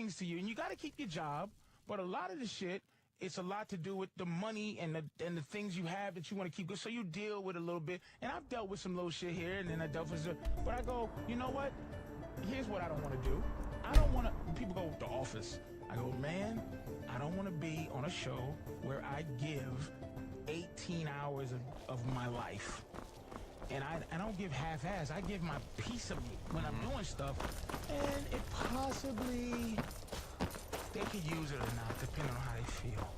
things to you, and you got to keep your job, but a lot of the shit, it's a lot to do with the money and the things you have that you want to keep good. So you deal with a little bit, and I've dealt with some little shit here, and then I dealt with but I go, you know what? Here's what I don't want to do. I don't want to, people go, The Office. I go, man, I don't want to be on a show where I give 18 hours of my life. And I don't give half-ass. I give my piece of me when I'm doing stuff. And it possibly, they could use it or not, depending on how they feel.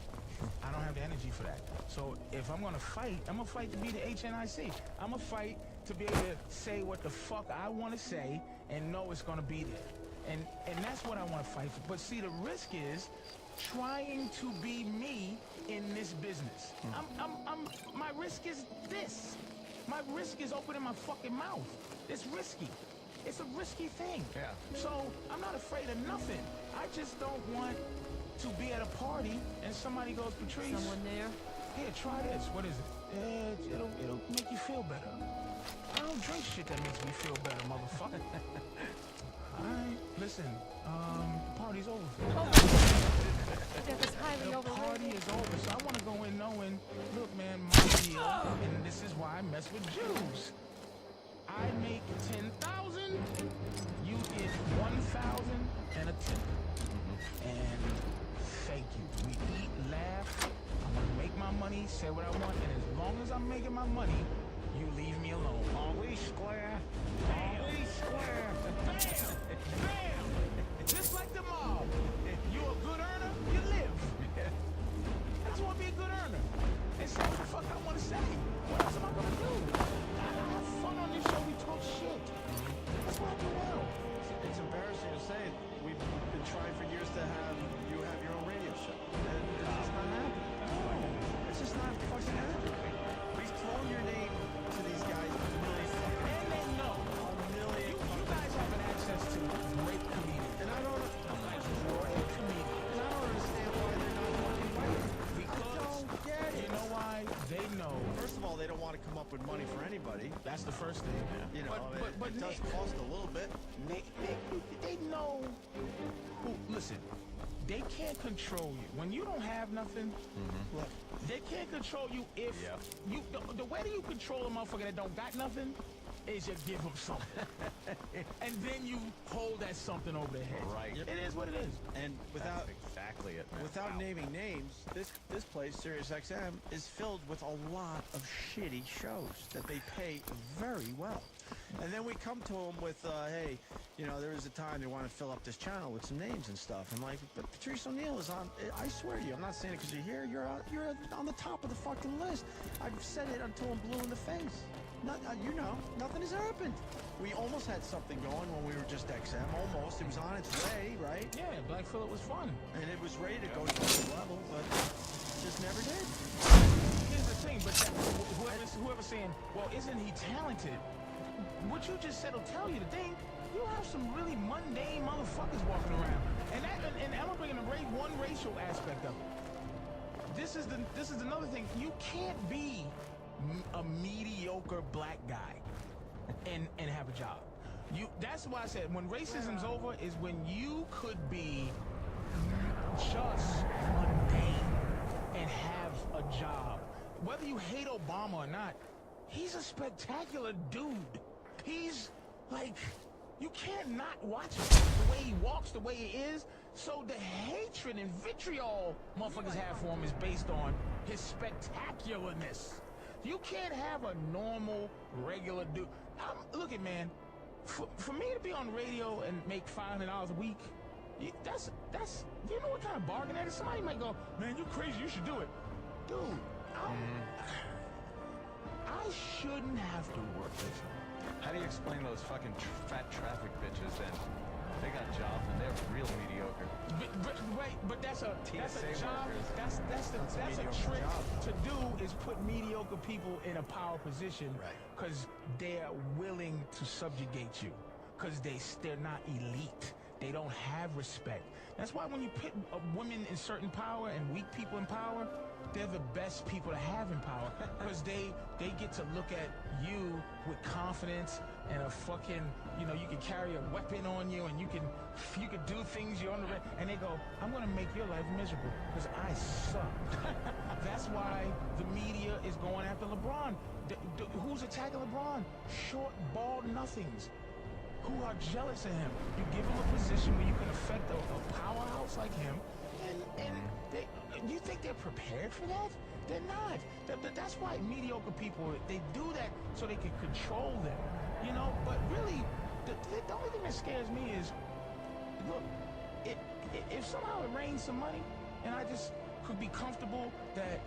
I don't have the energy for that. So if I'm going to fight, I'm going to fight to be the HNIC. I'm going to fight to be able to say what the fuck I want to say and know it's going to be there. And that's what I want to fight for. But see, the risk is trying to be me in this business. My risk is this. My risk is opening my fucking mouth. It's risky. It's a risky thing. Yeah. So I'm not afraid of nothing. I just don't want to be at a party and somebody goes, Patrice. Someone there? Here, try this. What is it? It'll make you feel better. I don't drink shit that makes me feel better, motherfucker. Alright, listen, the party's over. Oh, that was highly the overrated. party is over, so I want to go in knowing, look, man, my deal, and this is why I mess with Jews. I make 10,000, you get 1,000 and a tip. And thank you. We eat, laugh. I'm gonna make my money, say what I want, and as long as I'm making my money, you leave me alone. Always square. Always square. Bam! Bam! Just like the mob. You a good earner, you live. I just want to be a good earner. And say what the fuck I want to say. What else am I going to do? I have fun on this show. We talk shit. That's what I do now. It's embarrassing to say. We've been trying for years to have you have your own radio show. And it's just not happening. It's just not fucking happening. We've thrown your name to these guys a million fucking And they know. You guys have an access to great comedians. And I don't understand why they're not fucking fighting. Because, I don't get it. you know why? They know. First of all, they don't want to come up with money for anybody. That's the first thing. You know, but it does cost a little bit. They know. Listen, they can't control you. When you don't have nothing, look, they can't control you if you. The way that you control a motherfucker that don't got nothing is you give them something. And then you hold that something over their head. Right. It is what it is. And without That's exactly it, man. without Wow. naming names, this place, SiriusXM, is filled with a lot of shitty shows that they pay very well. And then we come to them with, hey, you know, there was a time they want to fill up this channel with some names and stuff. I'm like, but Patrice O'Neal is on. I swear to you, I'm not saying it because you're here. You're on the top of the fucking list. I've said it until I'm blue in the face. You know, nothing has happened. We almost had something going when we were just XM. Almost. It was on its way, right? Yeah, Black Phillip was fun. And it was ready to go to the level, but just never did. Here's the thing, but whoever's saying, well, isn't he talented? What you just said will tell you the thing. You have some really mundane motherfuckers walking around, and I'm gonna bring in one racial aspect of it. This is another thing. You can't be a mediocre black guy and have a job. That's why I said when racism's over is when you could be just mundane and have a job. Whether you hate Obama or not, he's a spectacular dude. He's like, you can't not watch him. The way he walks, the way he is. So the hatred and vitriol motherfuckers have for him is based on his spectacularness. You can't have a normal, regular dude. Look at, man, for me to be on radio and make $500 a week, that's you know what kind of bargain that is? Somebody might go, man, you crazy, you should do it. Dude, I shouldn't have to work this hard. How do you explain those fucking fat traffic bitches then? They got jobs and they're real mediocre. But that's a TSA job. workers. That's a trick to do is put mediocre people in a power position because they're willing to subjugate you because they're not elite. they don't have respect. That's why when you put women in certain power and weak people in power, they're the best people to have in power because they get to look at you with confidence and a fucking, you know, you can carry a weapon on you and you can do things you're on the and they go, I'm gonna make your life miserable because I suck. That's why the media is going after LeBron. Who's attacking LeBron? Short, bald nothings who are jealous of him. You give him a position where you can affect a powerhouse like him, and you think they're prepared for that? They're not. That's why mediocre people, they do that so they can control them, you know? But really, the only thing that scares me is, look, if somehow it rains some money, and I just could be comfortable that,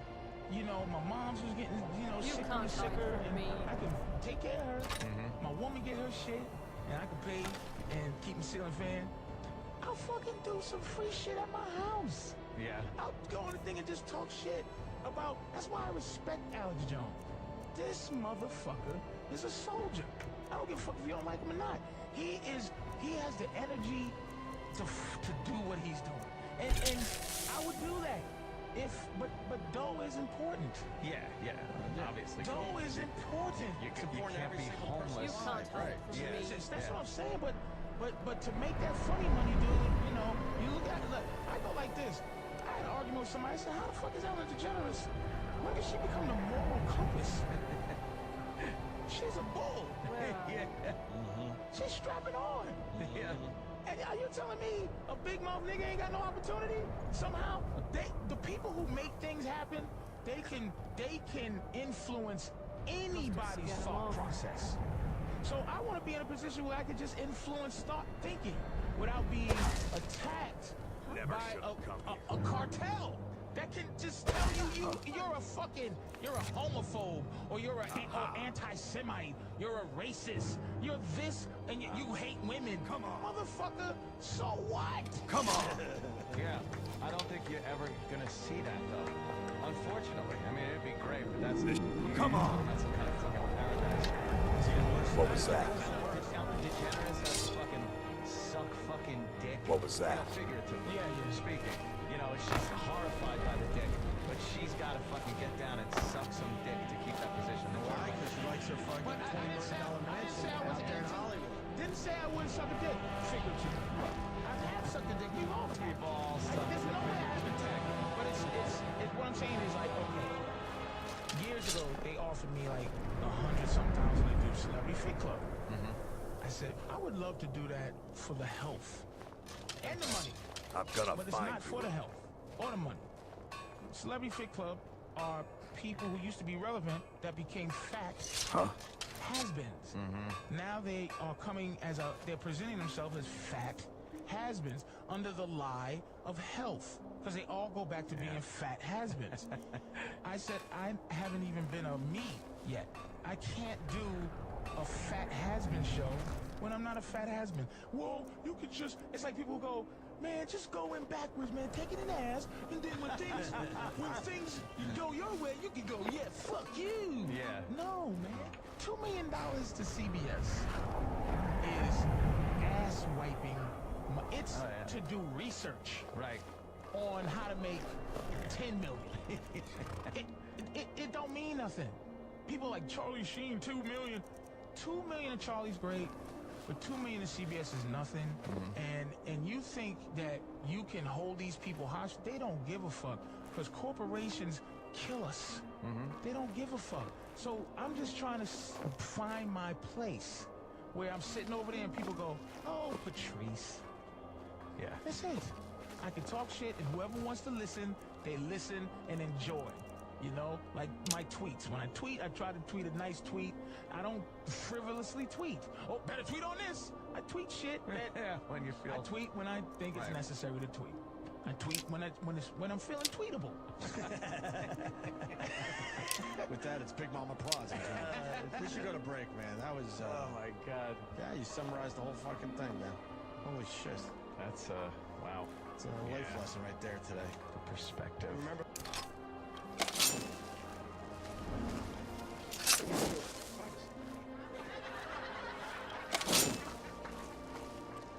you know, my mom's was getting, you know, sicker and sicker, and I can take care of her, my woman get her shit, and I can pay and keep my ceiling fan, I'll fucking do some free shit at my house. Yeah. I'll go on the thing and just talk shit about, that's why I respect Alex Jones. This motherfucker is a soldier. I don't give a fuck if you don't like him or not. He has the energy to do what he's doing. And I would do that. But dough is important. Yeah, obviously. Dough is important. You can't be homeless. You can't Right. Yeah. That's what I'm saying. But to make that funny money, dude, you know, you look at it. Look, I go like this. I had an argument with somebody. I said, "How the fuck is Ellen DeGeneres? When did she become the moral compass? She's a bull. Yeah. She's strapping on. Yeah. And are you telling me a big mouth nigga ain't got no opportunity? Somehow, the people who make things happen, they can influence anybody's thought process. So I want to be in a position where I can just influence thought thinking without being attacked by a cartel that can just tell you you're a homophobe, or you're an anti-Semite, you're a racist, you're this, and you hate women. Come on, motherfucker. So what? Come on. Yeah. I don't think you're ever gonna see that though. Unfortunately. I mean, it'd be great, but that's come on. That's a kind of fucking paradise. What was that? Ellen DeGeneres has fucking suck fucking dick. What was that? Figuratively speaking. You know, she's horrified by the dick, but she's got to fucking get down and suck some dick to keep that position. Why? Because she likes her fucking $20 million mansion out there in Hollywood. Didn't say I wouldn't suck a dick. Figuratively. I have sucked a dick. We've all there's no way I haven't tagged. But it's what I'm saying is like, okay, years ago they offered me like 100 sometimes to do Celebrity Fit Club. I said I would love to do that for the health and the money. I'm gonna But it's find not for the health or the money. Celebrity Fit Club are people who used to be relevant that became fat has-beens. Now they are coming they're presenting themselves as fat has-beens under the lie of health, because they all go back to being fat has-beens. I said I haven't even been a me yet. I can't do a fat has-been show when I'm not a fat has-been. Well, you could just, it's like people go, man, just go in backwards, man, take it in the ass, and then when things go your way, you can go, yeah, fuck you. Yeah. No, man. $2 million to CBS is ass wiping. It's to do research on how to make 10 million. it don't mean nothing. People like Charlie Sheen, 2 million. 2 million to Charlie's great, but 2 million to CBS is nothing. And you think that you can hold these people hostage? They don't give a fuck, because corporations kill us. They don't give a fuck. So I'm just trying to find my place where I'm sitting over there and people go, oh, Patrice. Yeah. That's it. I can talk shit, and whoever wants to listen, they listen and enjoy. You know, like my tweets. When I tweet, I try to tweet a nice tweet. I don't frivolously tweet. Oh, better tweet on this. I tweet shit. When you feel. I tweet when I think it's necessary to tweet. I tweet when I'm feeling tweetable. With that, it's Big Mama Pros. We should go to break, man. That was. Oh my God. Yeah, you summarized the whole fucking thing, man. Holy shit. That's wow. It's a life lesson right there today. The perspective. Remember.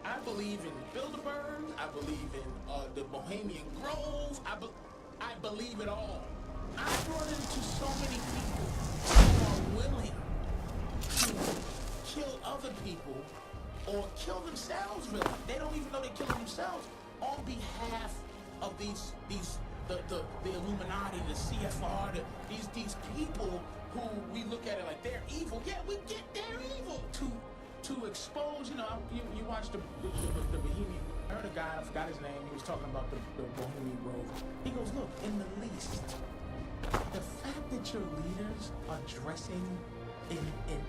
I believe in building believe in the Bohemian Grove. I believe it all. I've run into so many people who are willing to kill other people or kill themselves, really. They don't even know they're killing themselves on behalf of the Illuminati, the CFR, these people who we look at it like they're evil. Yeah, we get they're evil to expose. You know, you watch the Bohemian. I heard a guy, I forgot his name. He was talking about the Bohemian Grove. He goes, look, in the least, the fact that your leaders are dressing in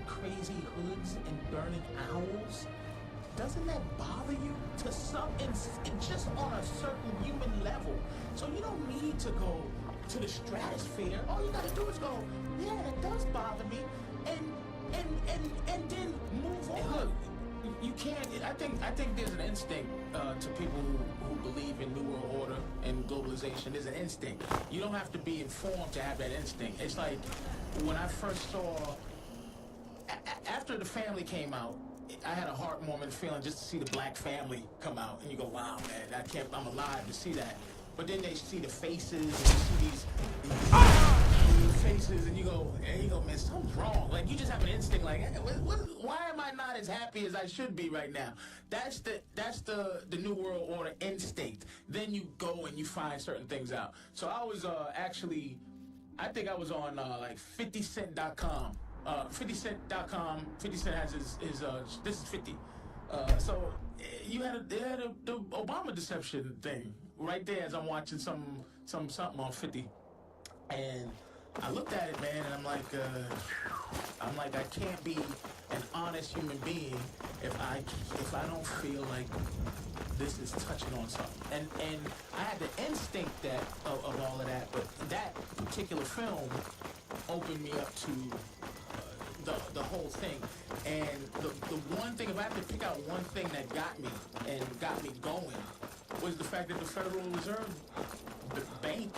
crazy hoods and burning owls, doesn't that bother you to some, just on a certain human level? So you don't need to go to the stratosphere. All you gotta do is go, yeah, it does bother me, and then move on. And look, you can't. I think there's an instinct to people who believe in New World Order and globalization. There's an instinct. You don't have to be informed to have that instinct. It's like when I first saw, after The Family came out, I had a heartwarming feeling just to see the black family come out, and you go, wow, man, I'm alive to see that. But then they see the faces, and you see these faces, and you go, man, something's wrong. Like, you just have an instinct, like, hey, why am I not as happy as I should be right now? That's the New World Order instinct. Then you go and you find certain things out. So I was actually, I think I was on like 50cent.com. 50cent.com. 50 Cent has his this is 50. So they had the Obama deception thing right there as I'm watching something on 50, and I looked at it, man, and I'm like I can't be an honest human being if I don't feel like this is touching on something. And I had the instinct of all of that, but that particular film opened me up to the whole thing. And the one thing, if I had to pick out one thing that got me going, was the fact that the Federal Reserve Bank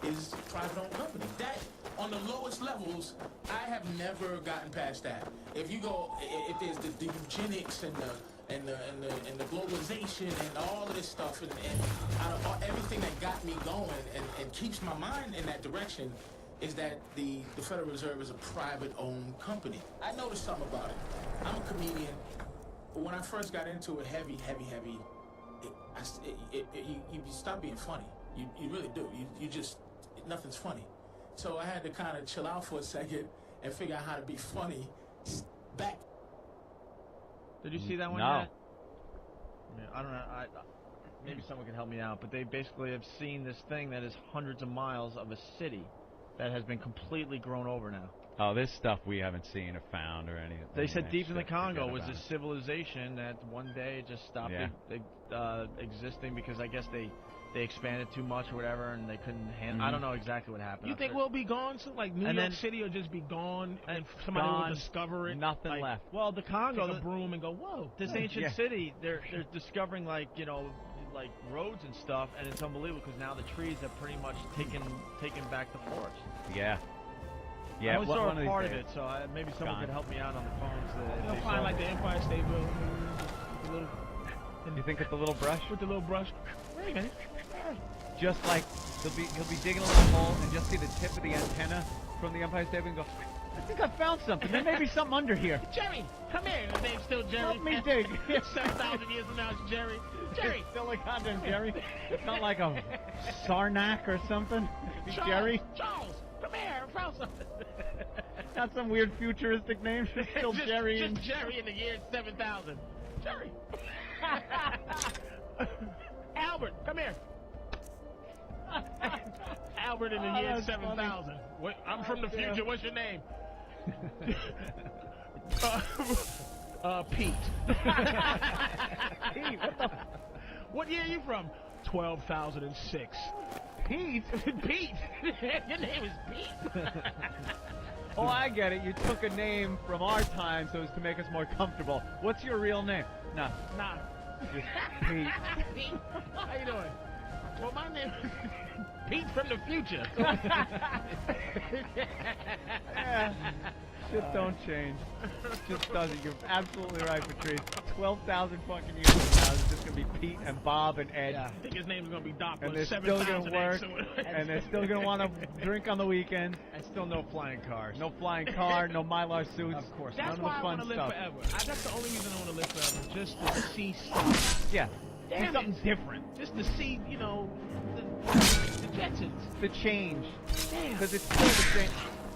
is a private-owned company. That, on the lowest levels, I have never gotten past that. If there's the eugenics and the globalization and all of this stuff, and out of everything that got me going and keeps my mind in that direction, is that the Federal Reserve is a private-owned company. I noticed something about it. I'm a comedian. When I first got into it, heavy, you stop being funny. You really do. You just, nothing's funny. So I had to kind of chill out for a second and figure out how to be funny back. Did you see that one No. yet? I don't know. Maybe someone can help me out. But they basically have seen this thing that is hundreds of miles of a city that has been completely grown over now. Oh, this stuff we haven't seen or found or anything. They said deep in the Shit, Congo forget was about this it. civilization that one day just stopped existing because I guess they expanded too much or whatever, and they couldn't handle. I don't know exactly what happened. You think we'll be gone? So, like New York City will just be gone, and somebody will discover it. Nothing like, left. Well, the Congo, Take a broom and go, whoa. this ancient city, they're discovering like roads and stuff, and it's unbelievable because now the trees have pretty much taken back the forest. Yeah. I Yeah. only saw one of a these part of days. it, so maybe someone Gone. could help me out on the phones. They'll they find saw like it. the Empire State Building the little, You think with the little brush? with the little brush. Wait a minute. Just like he'll be digging a little hole and just see the tip of the antenna from the Empire State Building and go, I think I found something. There may be something under here. Jerry, come here. His name's still Jerry. Help me dig. 7,000 years from now, it's Jerry. Jerry. Still like goddamn Jerry. It's not like a Sarnak or something. It's Charles, Jerry. Charles, come here. I found something. Not some weird futuristic name. It's still just, Jerry. Just Jerry in the year 7,000. Jerry. Albert, come here. Albert in the year 7,000. I'm from the future. What's your name? Pete. Pete, what the? What year are you from? 12,006. Pete? Pete. Your name is Pete. Oh, I get it. You took a name from our time so as to make us more comfortable. What's your real name? Nah. Just Pete. Pete. How you doing? Well, my name is Pete from the future. Shit don't change. Just doesn't. You're absolutely right, Patrice. 12,000 fucking years from now, it's just gonna be Pete and Bob and Ed. I think his name's gonna be Doc. And they're still gonna work, and they're still gonna want to drink on the weekend. And still no flying cars. No flying car, no Mylar suits. Of course. That's none why of I the want fun to live stuff. forever. That's the only reason I want to live forever, just to see stuff. Yeah. Damn Do something different. Just to see, you know, the Jetsons. The change. Damn. Because it's still the same.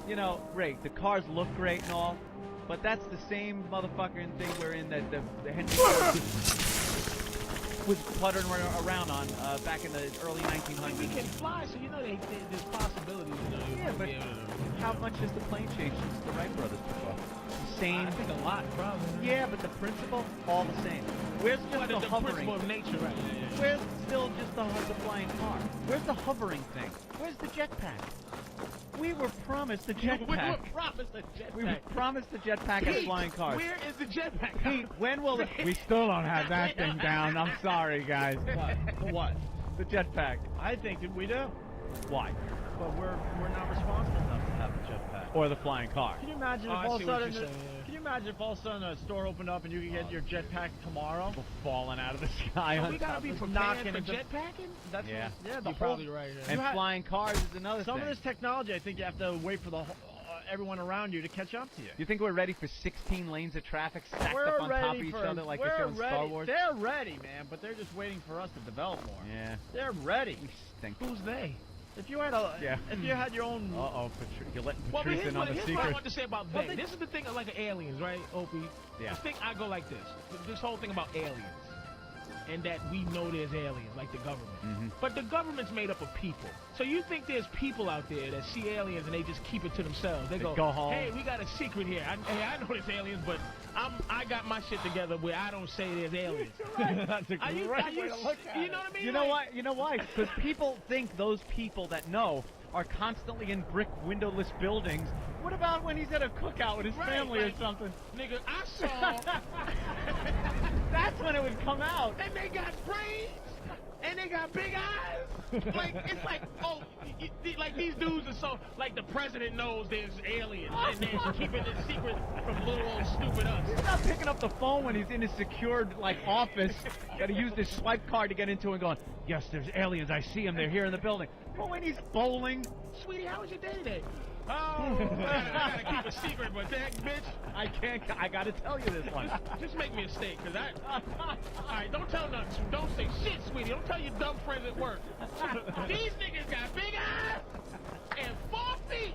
You know, Ray, the cars look great and all, but that's the same motherfucking thing we're in that the Henry Ford was puttering around on back in the early 1900s. We can fly, so you know there's possibilities. You know, Yeah, but how much has the plane changed since the Wright brothers took off? The same. I think a lot, probably. Yeah, but the principle, all the same. Where's just the hovering? Principle of nature, right? Yeah. Where's still just the flying car? Where's the hovering thing? Where's the jetpack? We were promised the jetpack. We were promised the jetpack. We were promised the jetpack and flying cars. Where is the jetpack? Pete, when will it? We still don't have that thing down. I'm sorry, guys. What? The jetpack. I think that we do. Why? But we're not responsible enough to have a jetpack. Or the flying car. Can you imagine Oh, I if all see of what a sudden? you're saying, yeah. Can you imagine if all of a sudden a store opened up and you could get your jetpack tomorrow? Falling out of the sky So on we gotta top be of- prepared knocking for into- jetpacking? That's Yeah. the You're whole. probably right. Yeah. And You ha- flying cars is another Some thing. of this technology, I think you have to wait for the everyone around you to catch up to you. You think we're ready for 16 lanes of traffic stacked We're up on top of ready each for other like they we're show in ready. Star Wars? They're ready, man, but they're just waiting for us to develop more. Yeah. They're ready. We stink. Who's they? If you had if you had your own. Uh-oh, you're letting Well, but Patrice here's in on the what I secret. want to say about Well, they. This is the thing of like aliens, right, Opie? Yeah. The thing I go like this. This whole thing about aliens. And that we know there's aliens, like the government. Mm-hmm. But the government's made up of people. So you think there's people out there that see aliens and they just keep it to themselves. They go go home. hey, we got a secret here. I know there's aliens, but I got my shit together where I don't say there's aliens. That's a Are you, great are you, way to look at you know what I mean? You know Like, why? You know why? Because people think those people that know are constantly in brick windowless buildings. What about when he's at a cookout with his Right, family like- or something? Nigga, I saw. That's when it would come out. And they got brains, and they got big eyes. Like it's like, oh, like these dudes are so like the president knows there's aliens, and they're keeping it secret from little old stupid us. He's not picking up the phone when he's in his secured like office. Got to use this swipe card to get into and going, yes, there's aliens. I see them. They're here in the building. But when he's bowling, Sweetie, how was your day today? Oh, I gotta keep a secret, but that bitch, I can't. I got to tell you this one. just make me a steak, cause all right, don't tell nothing. Don't say shit, sweetie. Don't tell your dumb friends at work. These niggas got big eyes and 4 feet.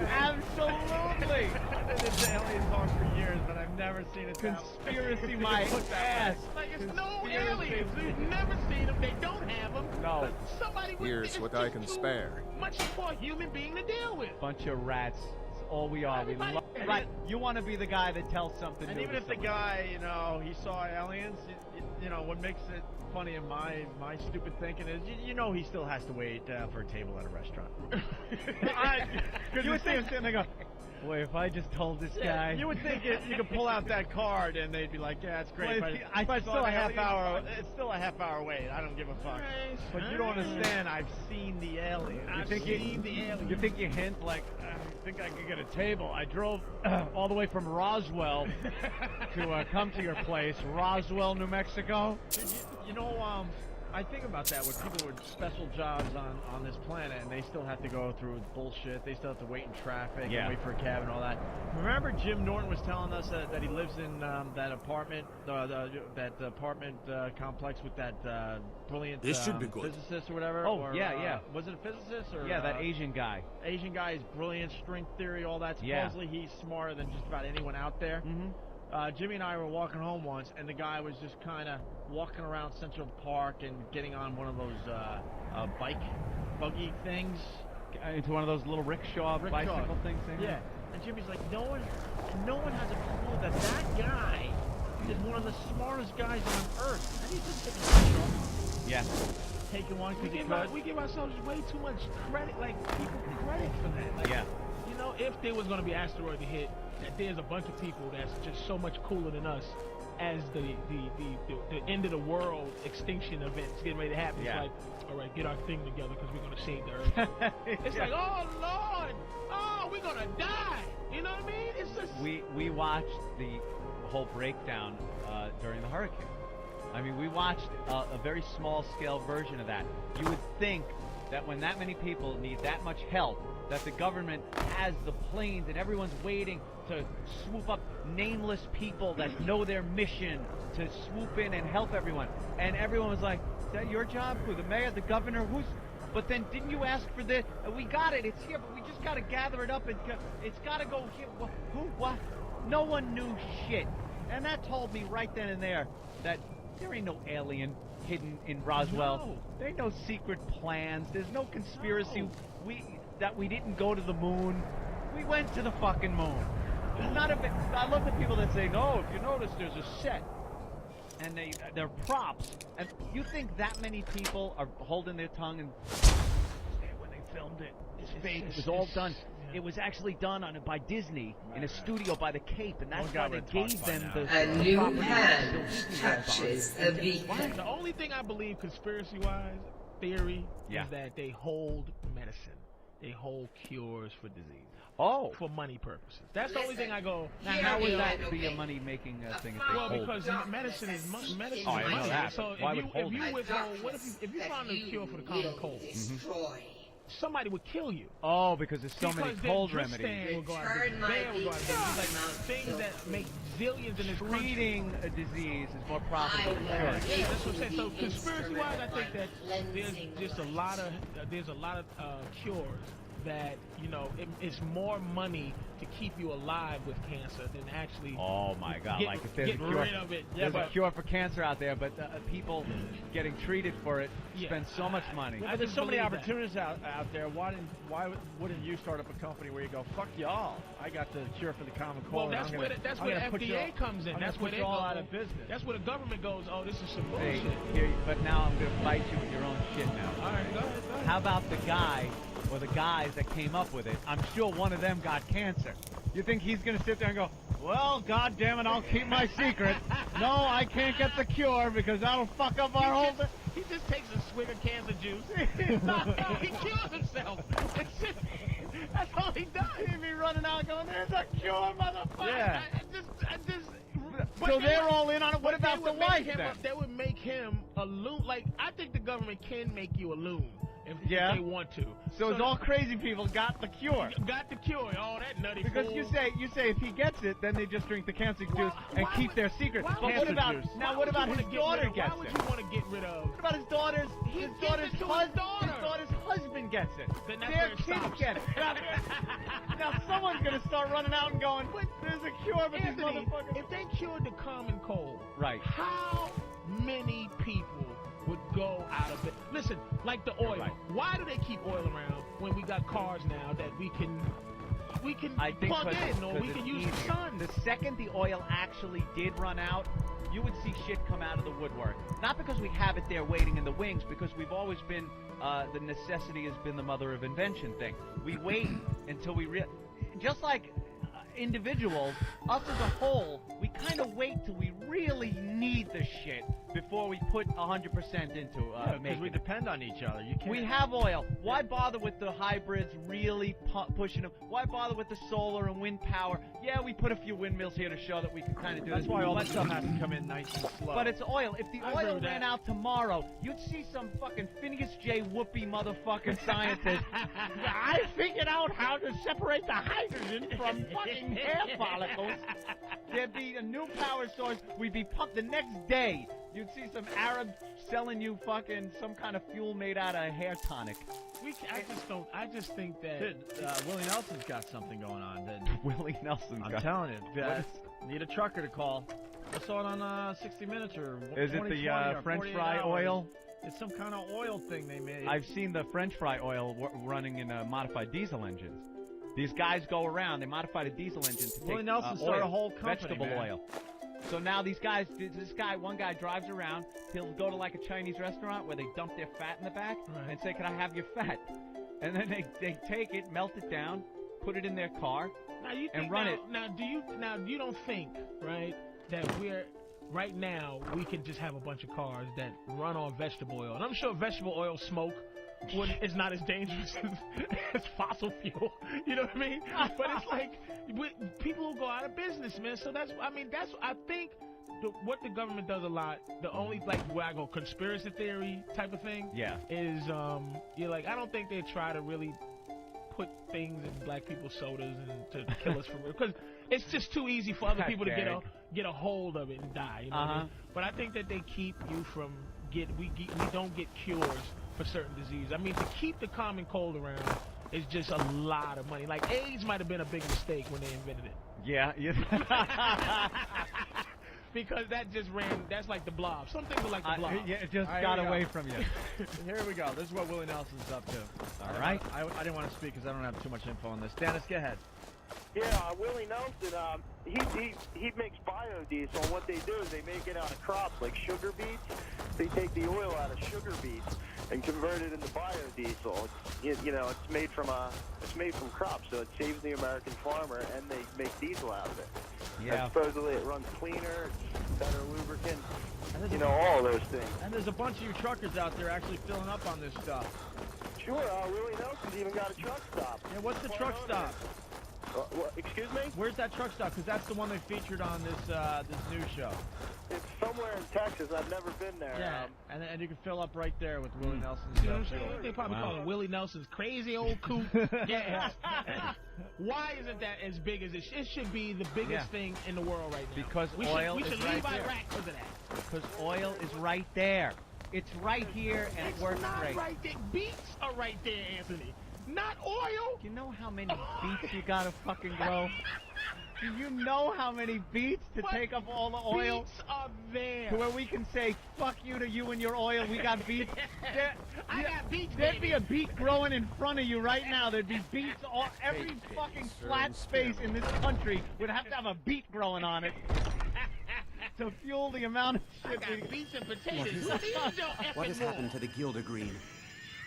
Absolutely. I've been into aliens talk for years, but I've never seen it. Conspiracy my ass. Like it's no aliens. We've never seen them. They don't have them. No. But somebody would. Here's it's what just I can too spare. Much for a human being to deal with. Bunch of rats. It's all we are. We Everybody- love. Right. You want to be the guy that tells something. And new even to if the someone. guy, he saw aliens, you know, what makes it funny in my stupid thinking is, you know, he still has to wait for a table at a restaurant. Because you would see him sitting there, go, boy, if I just told this guy. You would think you could pull out that card and they'd be like, yeah, it's great, Well, but, I it's saw still a the half aliens. hour. It's still a half hour wait. I don't give a fuck. Right, But you don't understand. I've seen the aliens. I've think seen the aliens. You think you hint like, I think I could get a table. I drove all the way from Roswell to come to your place, Roswell, New Mexico. You know, I think about that with people with special jobs on this planet, and they still have to go through bullshit. They still have to wait in traffic Yeah. and wait for a cab and all that. Remember Jim Norton was telling us that he lives in that apartment, complex with that brilliant This should be good. physicist or whatever. Oh, or, yeah, yeah. Was it a physicist or? Yeah, that Asian guy. Asian guy is brilliant, string theory, all that. Yeah. Supposedly he's smarter than just about anyone out there. Mm-hmm. Jimmy and I were walking home once, and the guy was just kind of walking around Central Park and getting on one of those buggy things. Into one of those little rickshaw bicycle things. Yeah. And Jimmy's like, no one has a clue that guy is one of the smartest guys on earth. And he's just taking a Yeah. taking one because he could. We give ourselves way too much credit, like people credit for that. Like, Yeah. You know, if there was going to be an asteroid to hit, that there's a bunch of people that's just so much cooler than us as the end of the world extinction events getting ready to happen. Yeah. It's like, all right, get our thing together because we're gonna save the earth. It's like, oh Lord, oh, we're gonna die. You know what I mean? It's just We watched the whole breakdown during the hurricane. I mean, we watched a very small-scale version of that. You would think that when that many people need that much help, that the government has the planes and everyone's waiting to swoop up nameless people that know their mission to swoop in and help everyone. And everyone was like, is that your job? Who, the mayor, the governor? Who's... But then didn't you ask for this? We got it. It's here, but we just got to gather it up and it's got to go here. Who? What? No one knew shit. And that told me right then and there that there ain't no alien hidden in Roswell. No. There ain't no secret plans. There's no conspiracy. That we didn't go to the moon. We went to the fucking moon. None of it. I love the people that say, no, if you notice, there's a set. And they're props. And you think that many people are holding their tongue and when they filmed it? It's fake. It was all done. It was actually done by Disney in a studio by the Cape, and that's why they gave them the A new property hand Disney touches the beacon. the only thing I believe conspiracy-wise, theory, Yeah. is that they hold medicine. They hold cures for disease. Oh. For money purposes. That's the only thing I go. Now, how would that be a money-making thing if they Well, hold because it? medicine is medicine. Oh, I is know money. that, So but why would if hold you it? withhold, what if you found a cure for the common cold? Somebody would kill you. Oh, because there's so many Because cold their remedies. Dristan will go out of business. Bayer will go out of business. Like things that make zillions in this country. Treating a disease is more profitable than curing. Yeah, that's what I'm saying. So conspiracy-wise, I think that there's just a lot of cures that it's more money to keep you alive with cancer than actually. Oh my God! Like if there's a get cure, rid of it. there's a cure for cancer out there, but people getting treated for it spend so much money. But there's so many believe that. opportunities out there. Why wouldn't you start up a company where you go, fuck y'all, I got the cure for the common cold. Well, that's where the FDA comes in. That's where they go go out of business. That's where the government goes. Oh, this is some Hey, bullshit. but now I'm gonna fight you with your own shit now. All right, go ahead. How about the guy or the guys that came up with it? I'm sure one of them got cancer. You think he's gonna sit there and go, well, God damn it, I'll keep my secret. No, I can't get the cure because that'll fuck up our whole thing. He just takes a swig of cancer juice. He kills himself. That's all he does. He'd be running out going, there's a cure, motherfucker. Yeah. So they're all in on it. What about the wife then? They would make him a loon. Like, I think the government can make you a loon if they want to. So it's all crazy people got the cure. Got the cure. All that nutty Because fool. you say if he gets it, then they just drink the cancer juice and why keep would- their secret. why But would what you- about juice? now? Why What would about you his wanna get daughter rid of- gets Why would it? you want to get rid of? What about his daughter's? He His gives daughter's it to his husband. daughter. His daughter's husband gets it. Then that's Their where it kids stops. get it. Now someone's gonna start running out and going, "There's a cure, but these Anthony, motherfuckers." if they cured the common cold, Right. how many people would go out of it? Listen, like the oil. Right. Why do they keep oil around when we got cars now that we can I think plug in or we it's can use the easier. sun? The second the oil actually did run out, you would see shit come out of the woodwork. Not because we have it there waiting in the wings, because we've always been, the necessity has been the mother of invention thing. We wait until we just like individuals, us as a whole, we kind of wait till we really need the shit before we put 100% into Because making we it. depend on each other. You can't. We have oil. Why bother with the hybrids really pushing them? Why bother with the solar and wind power? Yeah, we put a few windmills here to show that we can kind of do That's this. why all But- that stuff has to come in nice and slow. But it's oil. If the I agree oil with ran that. out tomorrow, you'd see some fucking Phineas J. Whoopi motherfucking scientist. I figured out how to separate the hydrogen from fucking hair follicles. There'd be a new power source. We'd be pumped the next day. You'd see some Arab selling you fucking some kind of fuel made out of hair tonic. I just think that. Dude, Willie Nelson's got something going on. That Willie Nelson's I'm got. telling you. Need a trucker to call. I saw it on 60 Minutes or Is it 2020 the or French 48 fry hours. oil? It's some kind of oil thing they made. I've seen the French fry oil running in modified diesel engines. These guys go around, they modified a diesel engine to Willie take Nelson started oil, a whole company, vegetable man. oil. So now these guys, one guy drives around, he'll go to like a Chinese restaurant where they dump their fat in the back Right. and say, can I have your fat? And then they take it, melt it down, put it in their car, Now you and think run it. Now you don't think, right, that we're right now we can just have a bunch of cars that run on vegetable oil, and I'm sure vegetable oil smoke is not as dangerous as fossil fuel. You know what I mean? But it's like people will go out of business, man. So I think what the government does a lot. The only where I go conspiracy theory type of thing. Yeah. Is I don't think they try to really put things in black people's sodas and to kill us for real, because it's just too easy for other people to get a hold of it and die. You know what I mean? But I think that they keep you from we don't get cures for certain diseases. I mean, to keep the common cold around is just a lot of money. Like AIDS might have been a big mistake when they invented it. Yeah. Because that's like the blob. Some things are like the blob. It just got away from you. Here we go. This is what Willie Nelson's up to. All right. I didn't want to speak because I don't have too much info on this. Dennis, go ahead. Yeah, Willie Nelson, he makes biodiesel, and what they do is they make it out of crops like sugar beets. They take the oil out of sugar beets and convert it into biodiesel. It's made from crops, so it saves the American farmer, and they make diesel out of it. Yeah. And supposedly it runs cleaner, it's better lubricant, all those things. And there's a bunch of you truckers out there actually filling up on this stuff. Sure, Willie Nelson's even got a truck stop. Yeah, what's the truck stop? Excuse me? Where's that truck stop? Because that's the one they featured on this news show. It's somewhere in Texas. I've never been there. Yeah, and you can fill up right there with Willie Nelson's stuff. They probably call it Willie Nelson's crazy old coupe. Yeah. Why isn't that as big as it should be? The biggest thing in the world right now. Because we oil should is right leave there. Iraq because of that. Because oil is right there. It's right here, and it works not great. Right there. Beets are right there, Anthony. Not oil. You know how many beets you gotta fucking grow? Do you know how many beets to take up all the oil? Beets are there. To where we can say, fuck you to you and your oil, we got beets. I got beets, There'd be a beet growing in front of you right now. There'd be beets every fucking flat space in this country would have to have a beet growing on it to fuel the amount of shit. I got beets and potatoes. What has happened to the Gilder Green?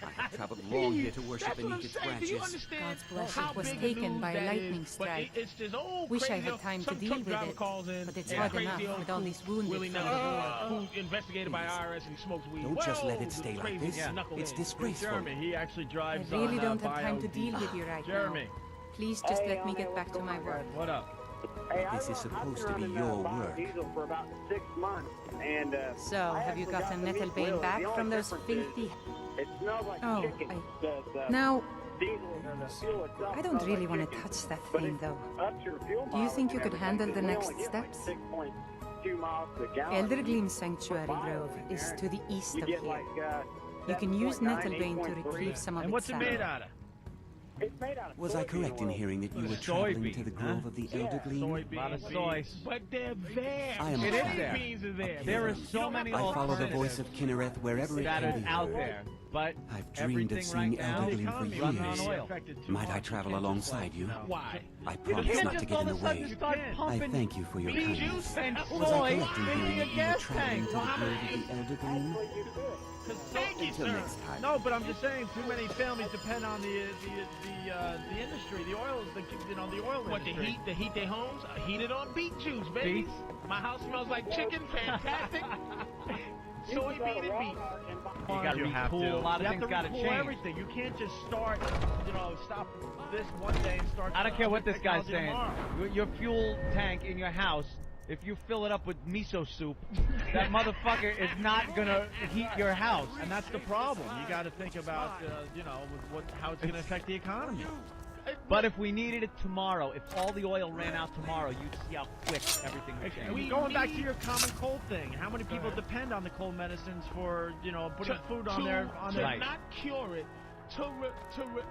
I have traveled long here to worship beneath its branches. Do you understand God's blessed how it was big taken news by a that lightning is? strike. But it's this old Wish I crazy had old- time to some deal truck with driver it, calls in, but it's and hard crazy enough old with all these wounded Willie from Nelson, the war. who's investigated by IRS and he smokes weed. Don't just let it Whoa, stay like crazy this. knucklehead. It's disgraceful. Jeremy, he actually I drives really on, don't have time to biodiesel. deal with you right Jeremy, now. Please just let me get back to my work. what up? Hey, This is supposed to be your work. Diesel for about 6 months, and So, have you gotten Nettlebane back from those filthy... It smells like Oh, chicken. Now, Diesel and the fuel itself I don't smells really like want to chicken. touch that But thing, it though. ups your fuel Do you mileage think you and could handle the everything, 'cause next we only get steps? like 6.2 miles per gallon. Eldergleam Sanctuary Grove is to the east You of get here. like, You can use 7.9, Nettlebane to 8.3. retrieve some of And its what's it sound. made out of? It's made out of Was I correct in soybean oil. hearing that you were Soybean, traveling to the huh? grove of the Elder Gleam? Soybeans. A lot of soy. But they're there. I am The It is there. beans are there. There are so many I follow the alternatives voice of Kinnereth wherever it that can are be out heard. there, but I've dreamed of everything seeing right now Elder Gleam for runs on years. oil. Might I travel alongside you? Why? I You promise can't not to just get all in of the a sudden way. start I pumping thank you for your Beet kindness. juice and Was I soy correct in into hearing your that you were gas traveling tank. to the grove of the Elder Gleam? Thank you, Until sir. next time. No, but I'm just saying, too many families depend on the industry, the oil, the oil What, industry. to heat their homes? Heated on beet juice, baby. Beets. My house smells like chicken. Fantastic. Soybean and beet. You gotta You have retool. to. A lot of You things have to gotta retool change. everything. You can't just start, stop this one day and start. I don't care what this guy's technology saying. tomorrow. Your fuel tank in your house, if you fill it up with miso soup, that motherfucker is not gonna heat your house. And that's the problem. You got to think about, how it's going to affect the economy. But if we needed it tomorrow, if all the oil ran out tomorrow, you'd see how quick everything would change. Going back to your common cold thing, how many people depend on the cold medicines for, putting food on their to Right. not cure it.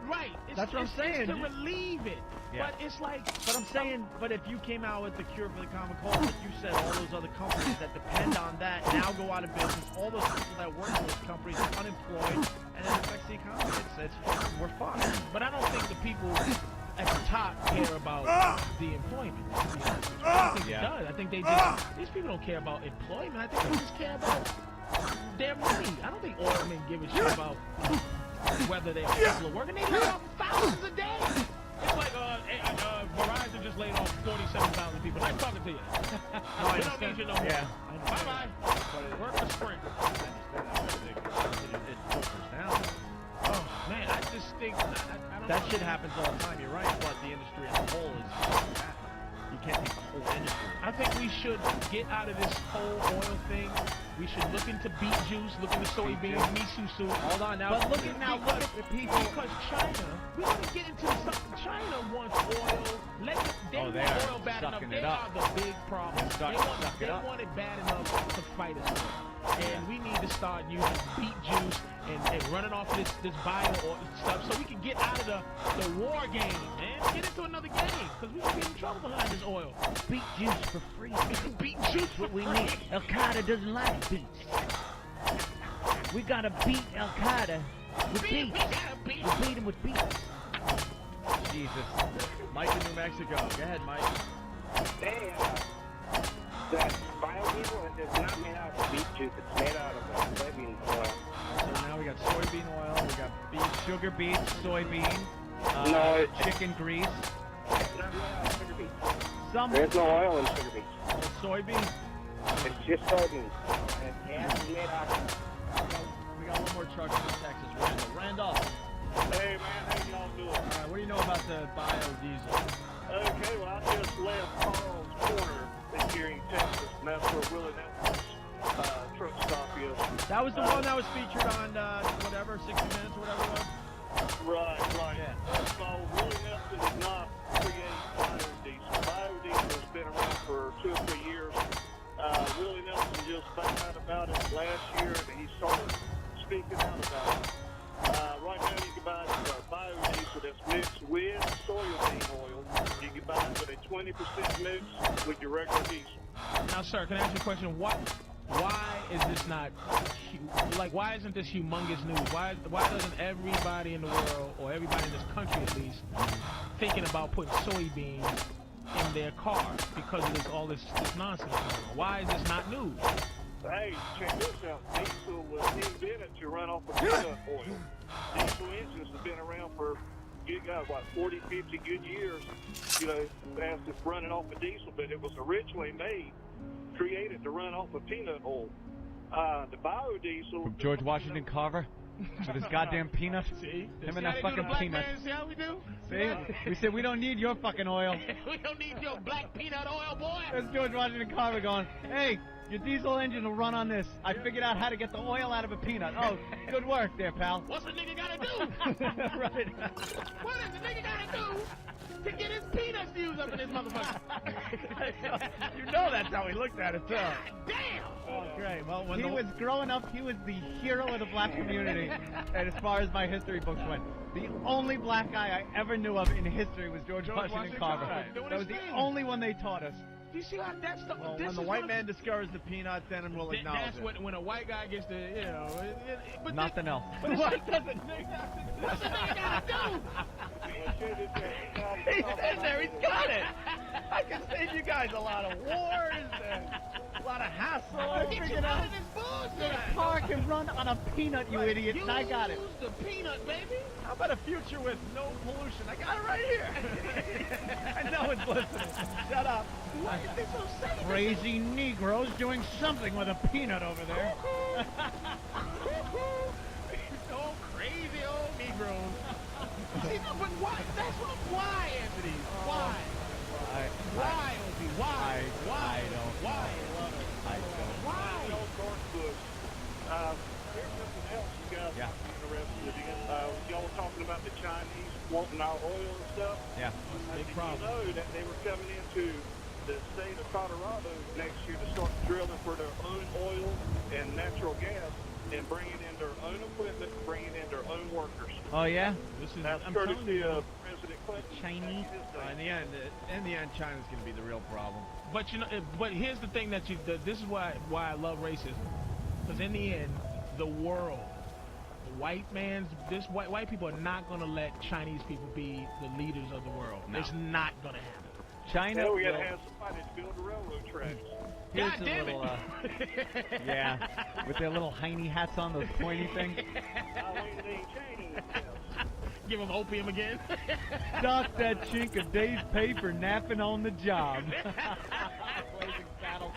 Right. That's what I'm saying. It's to relieve it. Yeah. But it's like. But I'm saying, but if you came out with the cure for the common cold, like you said, all those other companies that depend on that now go out of business. All those people that work for those companies are unemployed, and it affects the economy. We're fucked. But I don't think the people at the top care about the employment. To be honest with you. I don't think it does. I think they just. These people don't care about employment. I think they just care about their money. I don't think oilmen give a shit about whether they're people are working. They live off thousands a day. It's like Verizon just laid off 47,000 people. Nice talking to you. No, I We don't need you no more. Yeah. Bye-bye. Work the sprint. It filters down. Oh, man, I just think... I don't That know. shit happens all the time. You're right, but the industry as a whole is bad. You can't take the whole industry. I think we should get out of this whole oil thing. We should look into beet juice, look into soybeans, miso soup. Hold on now. But look at the people. Because China, we're going to get into something. China wants oil. They want are oil bad enough. sucking They it up. are the big problem. Suck They it up. want it bad enough to fight us with. And we need to start using beet juice and running off this bio oil stuff so we can get out of the war game, man. Get into another game because we can get in trouble behind this oil. Beet juice for free. Beet juice What we need. Al Qaeda doesn't like beets. We gotta beat Al Qaeda with beets. We beat him with beets. Jesus. Mike in New Mexico. Go ahead, Mike. Hey, that biodiesel is not made out of beet juice. It's made out of soybean oil. So now we got soybean oil, we got beet, sugar beets, soybean, No, chicken grease, It's not made out of sugar beets. some There's no oil in sugar beets. soybean. It's just soybeans. And gas is made out of... We got one more truck from Texas, Randall. Hey, man, how y'all doing? What do you know about the biodiesel? Okay, well, I just left Carl's Corner here in Texas, and that's where Willie Nelson's truck stop is. That was the one that was featured on whatever, 60 Minutes or whatever it was. Right. Yeah. So Willie Nelson did not create biodiesel. Biodiesel has been around for 2 or 3 years. Willie Nelson just found out about it last year, and he started speaking out about it. Right now, you can buy biodiesel that's mixed with soybean oil. You can buy it with a 20% mix with your regular diesel. Now, sir, can I ask you a question? Why is this not, why isn't this humongous news? Why doesn't everybody in the world, or everybody in this country at least, thinking about putting soybeans in their car because of all this nonsense going on? Why is this not news? Hey, check this out. Diesel was invented to run off of peanut oil. Diesel engines have been around for, you got, 40, 50 good years, as it's running off of diesel, but it was originally created to run off of peanut oil. The biodiesel... From George Washington Carver? With his goddamn peanut? See? Him and that fucking peanut. See how we do? See? We said we don't need your fucking oil. We don't need your black peanut oil, boy. There's George Washington Carver going, hey, your diesel engine will run on this. I figured out how to get the oil out of a peanut. Oh, good work there, pal. What's the nigga gotta do? Right. What does the nigga gotta do to get his peanuts used up in this motherfucker? You know that's how he looked at it, too. Damn! Oh, great. Well, when He was growing up, he was the hero of the black community. And as far as my history books went, the only black guy I ever knew of in history was George Washington Carver. Doing That his was the thing. only one they taught us. Do you see how that's the... Well, this when the is white one of- man discovers the peanut, then we'll acknowledge That's it. when a white guy gets to, but Nothing else. But what does it What's the nigga gotta do? He's in there. He's got it. I can save you guys a lot of wars and a lot of hassle. Get you out of this bullshit. The car can run on a peanut, you idiot, and I got it. Use the peanut, baby. How about a future with no pollution? I got it right here. I know it's listening. Shut up. Why is this so safe? Crazy Negroes doing something with a peanut over there. Oh, crazy old Negroes. See, no, but why? That's what. Why, Anthony? Why? Why, Opie? Why? Why? Why? Why? Here's something else you guys Yeah. might be interested in. Y'all were talking about the Chinese wanting our oil and stuff. Yeah. Big Did problem. you know that they were coming into the state of Colorado next year to start drilling for their own oil and natural gas and bringing in their own equipment, bringing in their own workers? Oh, yeah? This is. That's I'm telling courtesy you. of President Clinton. Chinese. In the end, China's going to be the real problem. But but here's the thing that this is why I love racism, because in the end, the world, the white people are not gonna let Chinese people be the leaders of the world. No. It's not gonna happen. China. Now we got to will- have somebody to build the railroad tracks. Here's God a damn little, it! yeah, with their little hiney hats on, those pointy things. Give him opium again. Dock that chink a day's pay for napping on the job. Blazing saddle.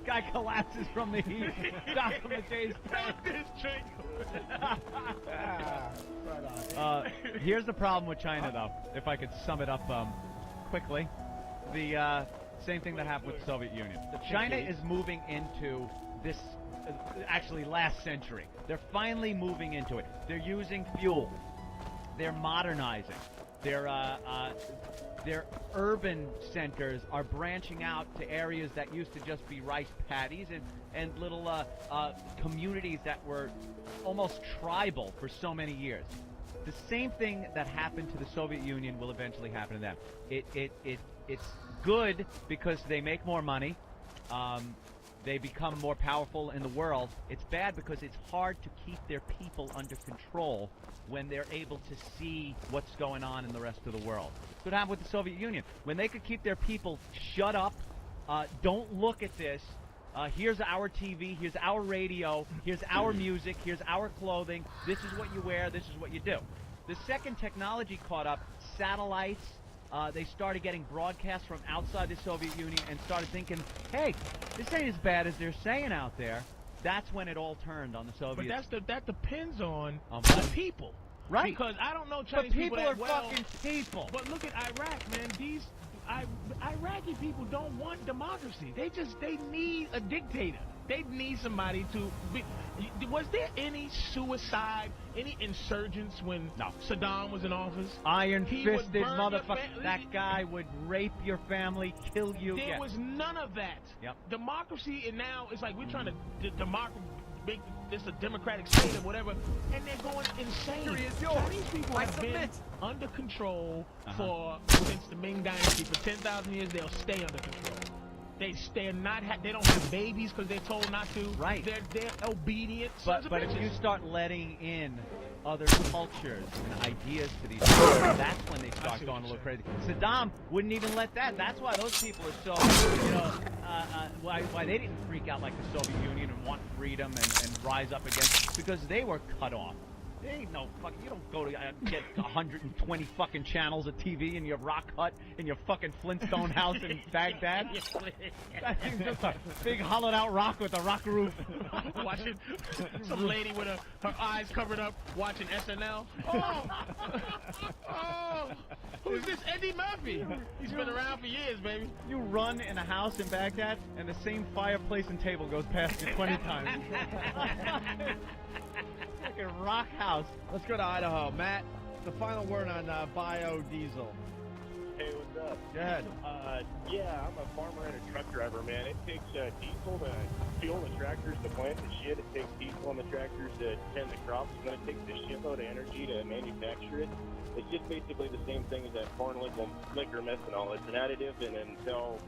Guy collapses from the heat. Dock him a day's pay. This trick. Here's the problem with China, though. If I could sum it up quickly, the same thing that happened with the Soviet Union. China is moving into this. Actually, last century. They're finally moving into it. They're using fuel. They're modernizing. Their urban centers are branching out to areas that used to just be rice paddies and little communities that were almost tribal for so many years. The same thing that happened to the Soviet Union will eventually happen to them. It's good because they make more money. They become more powerful in the world. It's bad because it's hard to keep their people under control when they're able to see what's going on in the rest of the world. That's what happened with the Soviet Union. When they could keep their people shut up, don't look at this, here's our TV, here's our radio, here's our music, here's our clothing, this is what you wear, this is what you do. The second technology caught up, satellites, they started getting broadcasts from outside the Soviet Union and started thinking, hey, this ain't as bad as they're saying out there. That's when it all turned on the Soviets. But that depends on what? the people. Right. Because I don't know Chinese But people are that well. fucking people. But look at Iraq, man. These Iraqi people don't want democracy. They need a dictator. They need somebody to be. Was there any suicide, any insurgents when Saddam was in office? Iron-fisted motherfucker. That guy would rape your family, kill you. There was none of that. Yep. Democracy, and now it's like we're trying to make this a democratic state or whatever, and they're going insane. Chinese people have been under control since the Ming Dynasty. For 10,000 years, they'll stay under control. They don't have babies because they're told not to. Right. They're obedient. But if you start letting in other cultures and ideas to these people, that's when they start going a little crazy. Saddam wouldn't even let that. That's why those people are so, why they didn't freak out like the Soviet Union and want freedom and rise up against, because they were cut off. There ain't no fucking, you don't go to get 120 fucking channels of TV in your rock hut in your fucking Flintstone house in Baghdad. That thing's just a big hollowed out rock with a rock roof. Watching some lady with her eyes covered up watching SNL. Oh, who's this Eddie Murphy? He's been around for years, baby. You run in a house in Baghdad and the same fireplace and table goes past you 20 times. Like a rock house. Let's go to Idaho. Matt, the final word on biodiesel. Hey, what's up? Go ahead. Yeah, I'm a farmer and a truck driver, man. It takes diesel to fuel the tractors to plant the shit. It takes diesel on the tractors to tend the crops. And then it takes a shitload of energy to manufacture it. It's just basically the same thing as that corn liquor methanol. It's an additive, and until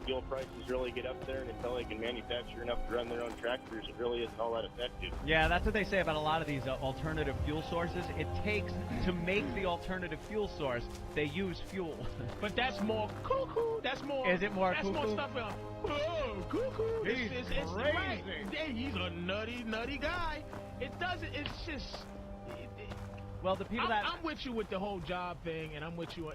fuel prices really get up there and until they can manufacture enough to run their own tractors, it really isn't all that effective. Yeah, that's what they say about a lot of these alternative fuel sources. It takes, to make the alternative fuel source, they use fuel. But that's more cuckoo. That's more. Is it more cuckoo? That's more stuff. Cuckoo. He's it's crazy. Right. Yeah, he's a nutty guy. It doesn't. It's just. Well, the people I'm with you with the whole job thing, and I'm with you.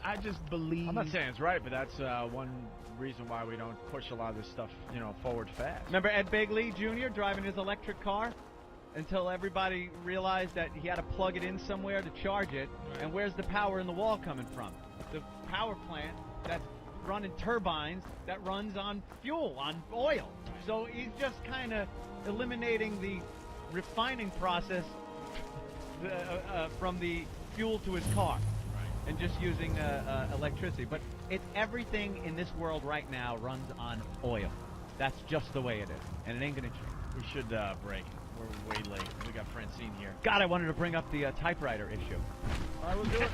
I just believe. I'm not saying it's right, but that's one reason why we don't push a lot of this stuff, forward fast. Remember Ed Begley Jr. driving his electric car until everybody realized that he had to plug it in somewhere to charge it. Right. And where's the power in the wall coming from? The power plant that's running turbines that runs on fuel, on oil. So he's just kind of eliminating the refining process from the fuel to his car, and just using electricity. But everything in this world right now runs on oil. That's just the way it is, and it ain't gonna change. We should break. We're way late. We got Francine here. God, I wanted to bring up the typewriter issue. All right, we'll do it.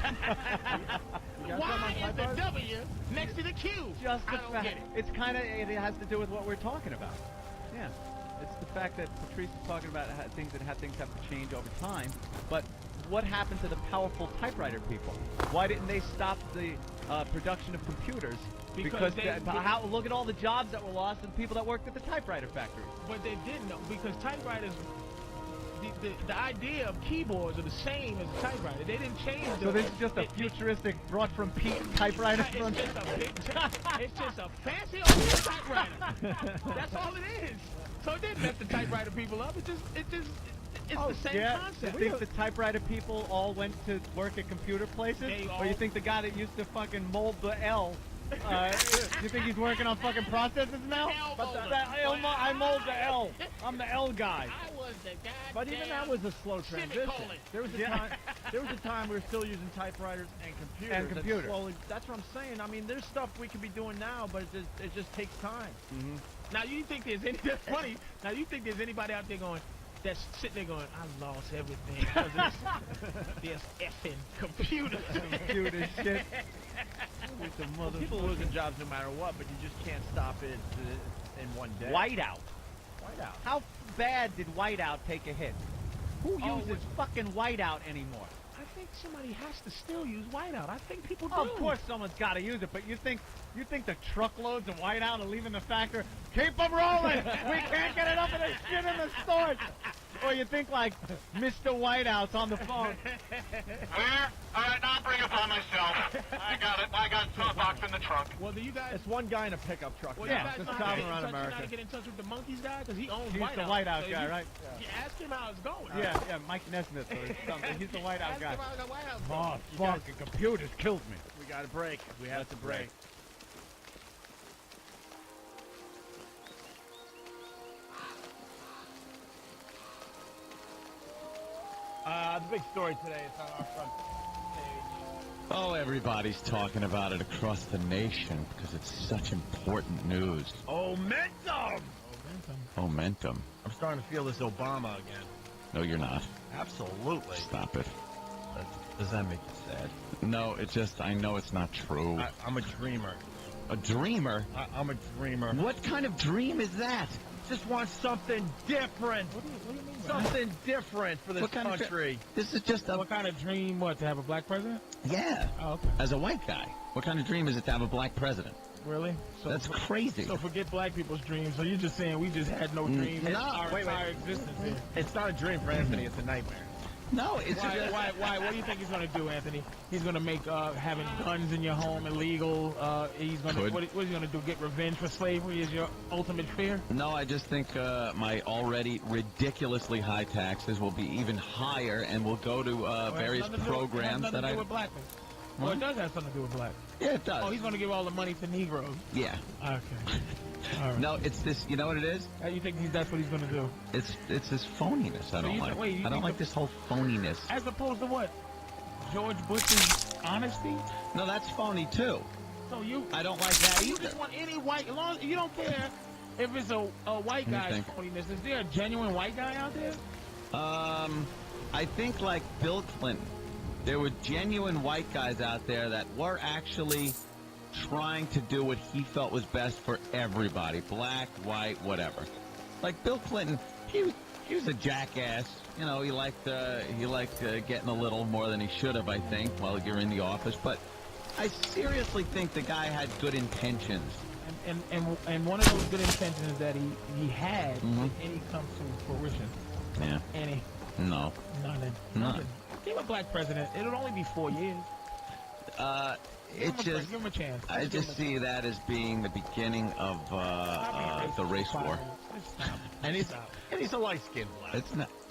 Why is the W next to the Q? Just the I don't fact. get it. It has to do with what we're talking about. Yeah. It's the fact that Patrice is talking about things have to change over time, but what happened to the powerful typewriter people? Why didn't they stop the production of computers? Because look at all the jobs that were lost and people that worked at the typewriter factories. But they didn't know, because typewriters the idea of keyboards are the same as a typewriter. They didn't change. So this is just a futuristic, brought from Pete typewriter. It's just a big. It's just a fancy old typewriter. That's all it is. So it didn't mess the typewriter people up. It's the same concept. You think the typewriter people all went to work at computer places? Or you think the guy that used to fucking mold the L, you think he's working on fucking processors now? I mold the L. I'm the L guy. I was the guy. But even that was a slow transition. There was a time we were still using typewriters and computers. Slowly, that's what I'm saying. I mean, there's stuff we could be doing now, but it just takes time. Mm-hmm. Now you think there's that's funny. Now you think there's anybody out there that's sitting there going, I lost everything because this effing computer. Computer shit. People losing jobs no matter what, but you just can't stop it in one day. Whiteout. How bad did whiteout take a hit? Who uses fucking whiteout anymore? I think somebody has to still use whiteout. I think people do. Of course someone's got to use it, but you think the truckloads of whiteout are leaving the factory? Keep them rolling! We can't get enough of this shit in the stores! Or you think like Mr. Whiteout's on the phone. All right, now I'll bring it by myself. I got it. I got a box in the trunk. Well, do you guys... It's one guy in a pickup truck. Well, yeah, just traveling around America. America. You gotta get in touch with the Monkeys guy because he owns He's Whiteout. the Whiteout so guy, right? You ask him how it's going. Yeah, Mike Nesmith or something. He's the Whiteout guy. Oh, fucking computers killed me. We got to break. We have to break. The big story today is on our front page. Oh, everybody's talking about it across the nation because it's such important news. Momentum! Momentum. I'm starting to feel this Obama again. No, you're not. Absolutely. Stop it. Does that make you sad? No, it just, I know it's not true. I'm a dreamer. A dreamer? I'm a dreamer. What kind of dream is that? Just want something different. What do you mean? Something different for this country. This is just a... What kind of dream, to have a black president? Yeah. Oh, okay. As a white guy. What kind of dream is it to have a black president? Really? So that's crazy. So forget black people's dreams. So you're just saying we just had no dreams our entire existence here. It's not a dream for Anthony. It's a nightmare. No, it's why? What do you think he's going to do, Anthony? He's going to make having guns in your home illegal. He's going to what is he going to do? Get revenge for slavery? Is your ultimate fear? No, I just think my already ridiculously high taxes will be even higher, and will go to various programs that I. With black people. Well, it does have something to do with black. Yeah, it does. Oh, he's going to give all the money to Negroes. Yeah. Okay. All right. No, it's this. You know what it is? How you think that's what he's going to do? It's this phoniness. I don't like. I don't like this whole phoniness. As opposed to what? George Bush's honesty? No, that's phony too. So you? I don't like that either. You just want any white. As long as you don't care if it's a white guy's phoniness. Is there a genuine white guy out there? I think like Bill Clinton. There were genuine white guys out there that were actually trying to do what he felt was best for everybody, black, white, whatever. Like Bill Clinton, he was a jackass. You know, he liked getting a little more than he should have, I think, while you're in the office. But I seriously think the guy had good intentions. And one of those good intentions that he had, did any come to fruition? Yeah. Any? No. Nothing. Give a black president. It'll only be 4 years. Give him a chance. I just see that as being the beginning of the race war. And he's a light-skinned black.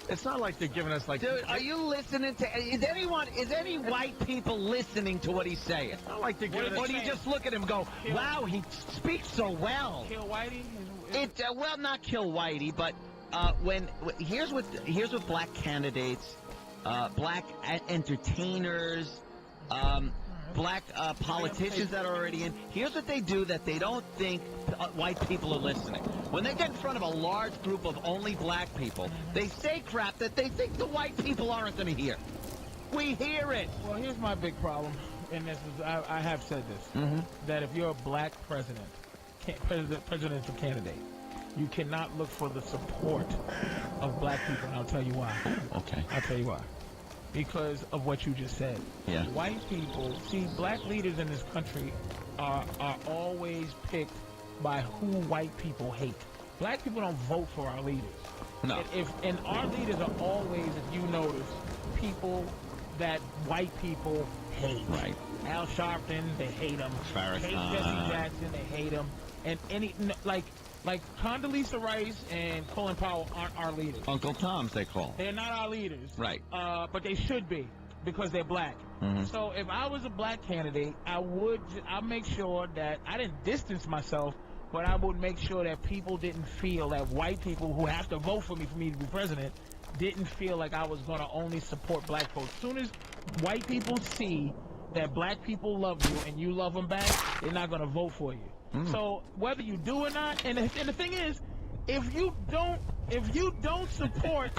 It's not like they're giving us like. Dude, are you listening to? Is any white people listening to what he's saying? It's not like they're giving us. Or do you just look at him and go, "Wow, he speaks so well." Kill Whitey. Well, not kill Whitey, but here's what black candidates, black entertainers, black politicians that are already in. Here's what they do that they don't think white people are listening. When they get in front of a large group of only black people, they say crap that they think the white people aren't going to hear. We hear it. Well, here's my big problem, and this is I have said this, that if you're a black presidential candidate, you cannot look for the support of black people, and I'll tell you why. Okay. I'll tell you why. Because of what you just said. Yeah. White people, see, black leaders in this country are always picked by who white people hate. Black people don't vote for our leaders. No. And our leaders are always, if you notice, people that white people hate. Right. Al Sharpton, they hate him. Farrakhan. Hate Jesse Jackson, they hate him. And like Condoleezza Rice and Colin Powell aren't our leaders. Uncle Tom's, they call. They're not our leaders. Right. But they should be because they're black. Mm-hmm. So if I was a black candidate, I'd make sure that I didn't distance myself, but I would make sure that people didn't feel that white people who have to vote for me to be president didn't feel like I was going to only support black folks. As soon as white people see that black people love you and you love them back, they're not going to vote for you. So whether you do or not, and the thing is, if you don't support,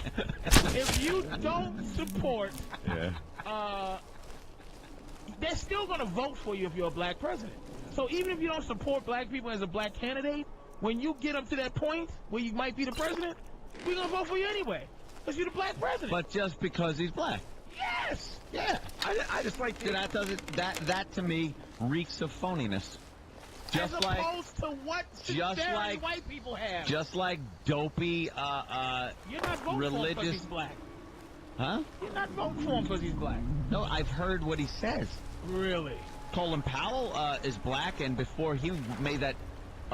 they're still going to vote for you if you're a black president. So even if you don't support black people as a black candidate, when you get up to that point where you might be the president, we're going to vote for you anyway because you're the black president. But just because he's black. Yes. Yeah. I just like that to me reeks of phoniness. As opposed to what sincerity white people have. Just like dopey, You're not voting religious. for him because he's black. Huh? You're not voting for him because he's black. No, I've heard what he says. Really? Colin Powell is black, and before he made that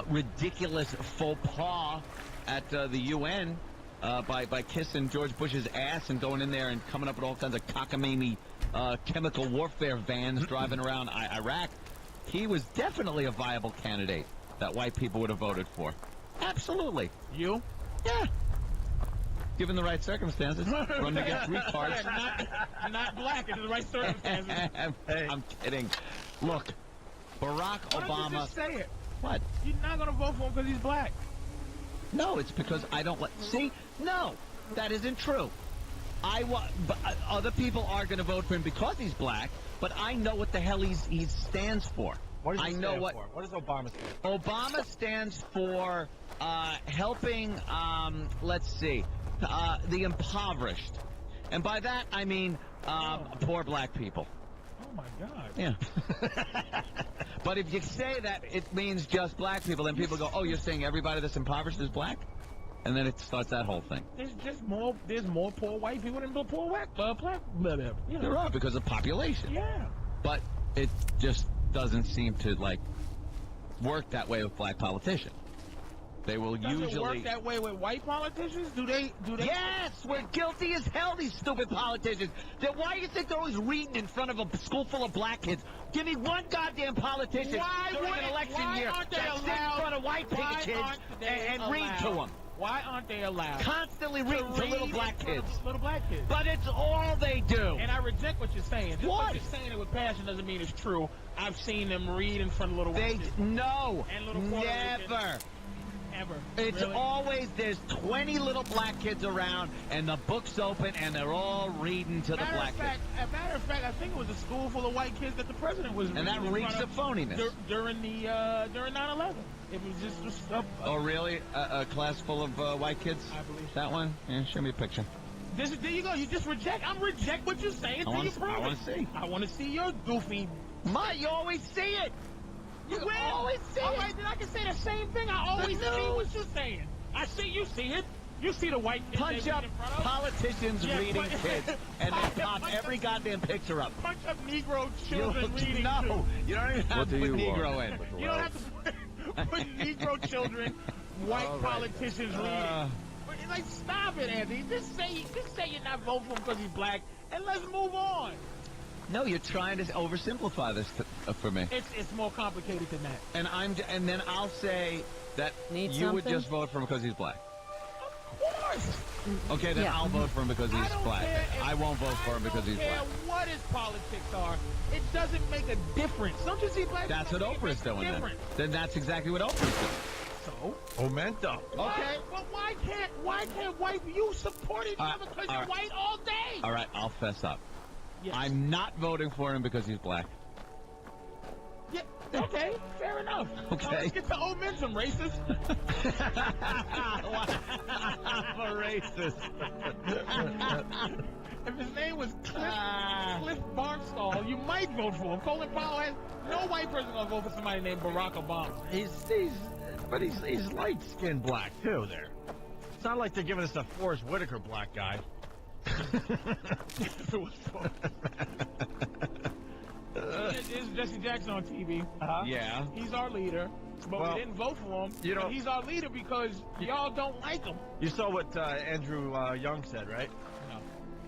ridiculous faux pas at the UN by kissing George Bush's ass and going in there and coming up with all kinds of cockamamie chemical warfare vans driving around Iraq, he was definitely a viable candidate that white people would have voted for. Absolutely. You? Yeah. Given the right circumstances, run against retards. Not black in the right circumstances. I'm kidding. Look, Barack Obama. Why don't you just say it? What? You're not going to vote for him because he's black. No, it's because I don't like. See? No, that isn't true. Other people are going to vote for him because he's black, but I know what the hell he stands for. What does he stand for? What does Obama stand for? Obama stands for helping, let's see, the impoverished. And by that, I mean poor black people. Oh, my God. Yeah. But if you say that it means just black people, then people go, oh, you're saying everybody that's impoverished is black? And then it starts that whole thing. There's more poor white people than poor black. There are, because of population. Yeah. But it just doesn't seem to, like, work that way with black politicians. They will Does usually... it work that way with white politicians? Do they? Yes! We're guilty as hell, these stupid politicians. Then why do you think they're always reading in front of a school full of black kids? Give me one goddamn politician during an election year that sits in front of white kids and read to them. Why aren't they allowed? Constantly reading to little black kids. Little black kids. But it's all they do. And I reject what you're saying. Just What? because you're saying it with passion doesn't mean it's true. I've seen them read in front of little white kids. No, And little Puerto Ricans. never. Ever. It's Really? always, there's 20 little black kids around, and the book's open, and they're all reading to the black kids. As a matter of fact, I think it was a school full of white kids that the president was And that reading in reeks front of phoniness. during 9/11. It was just Oh, really? A class full of white kids? I believe so. That one? Yeah, show me a picture. There you go. You just reject. I'm reject what you're saying until you prove it. I want to see. I want to see your goofy. You always see it. You will. Always see All it. right, then I can say the same thing. I always see what you're saying. I see you see it. You see the white kids. Punch they up read in front of. politicians reading kids, and they pop every goddamn picture up. Punch up Negro children reading. No, you don't even have to put Negro in. You don't have to put Negro children, white politicians reading. But, like, stop it, Anthony. Just say you're not voting for him because he's black, and let's move on. No, you're trying to oversimplify this for me. It's more complicated than that. And then I'll say that you would just vote for him because he's black. Of course. Okay, then I'll vote for him because he's black. I won't vote for him because he's black. I don't care what his politics are. It doesn't make a difference. Don't you see black? That's what Oprah's doing then. Then that's exactly what Oprah's doing. So? Momento. Okay. Well, why can't white you support each other because you're white all day? All right, I'll fess up. Yes. I'm not voting for him because he's black. Yeah, okay, fair enough. Okay. Now let's get to Omentum, racist. I'm a racist. If his name was Cliff Barnstall, you might vote for him. Colin Powell has no white person gonna vote for somebody named Barack Obama. He's light-skinned black too. There. not like they're giving us a Forrest Whitaker black guy. There's Jesse Jackson on TV. Yeah. He's our leader, but Well, we didn't vote for him. you know- But he's our leader because y'all don't like him. You saw what Andrew Young said, right? No.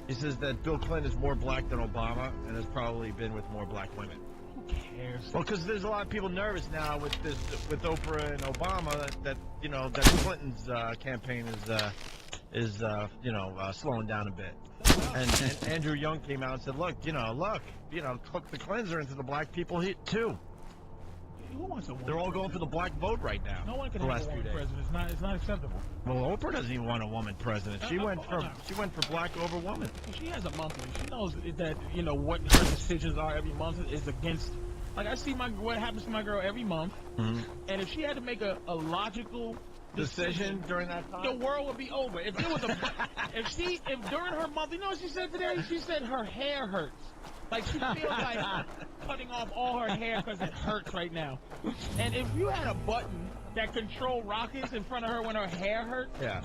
He says that Bill Clinton is more black than Obama and has probably been with more black women. Who cares? Well, because there's a lot of people nervous now with Oprah and Obama that you know that Clinton's campaign is slowing down a bit. And Andrew Young came out and said, look, the Clintons are into the black people too. Who wants a woman? They're all going for the black vote right now. No one can the have last a few woman days. president. It's not acceptable. Well, Oprah doesn't even want a woman president. She went for black over woman. She has a monthly. She knows that what her decisions are every month is against. Like I see what happens to my girl every month, and if she had to make a logical Decision during that time, the world would be over. If there was if during her month, you know what she said today? She said her hair hurts. Like she feels like cutting off all her hair because it hurts right now. And if you had a button that controlled rockets in front of her when her hair hurts, yeah.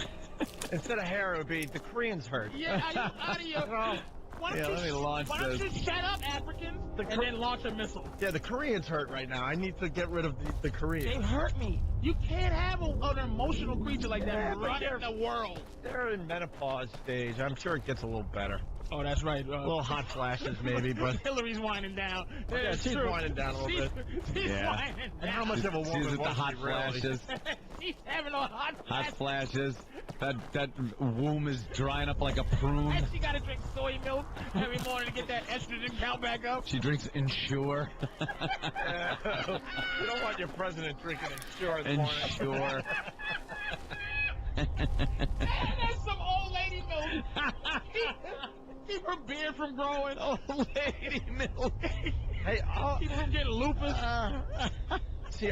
Instead of hair, it would be the Koreans hurt. yeah, out of your. Why don't you shut up, Africans, and then launch a missile? Yeah, the Koreans hurt right now. I need to get rid of the Koreans. They hurt me. You can't have an emotional creature like that running the world. They're in menopause stage. I'm sure it gets a little better. Oh, that's right. Little hot flashes, maybe, but Hillary's winding down. yeah, she's winding down a little bit. She's winding down. And how much of a woman She's at the wants hot to be reality? flashes. She's having a hot flash. Hot flashes. That womb is drying up like a prune. And she got to drink soy milk every morning to get that estrogen count back up. She drinks Ensure. You don't want your president drinking Ensure in the morning. Ensure. That's some old lady milk. Keep her beard from growing. Old lady milk. Hey, keep her from getting lupus. See,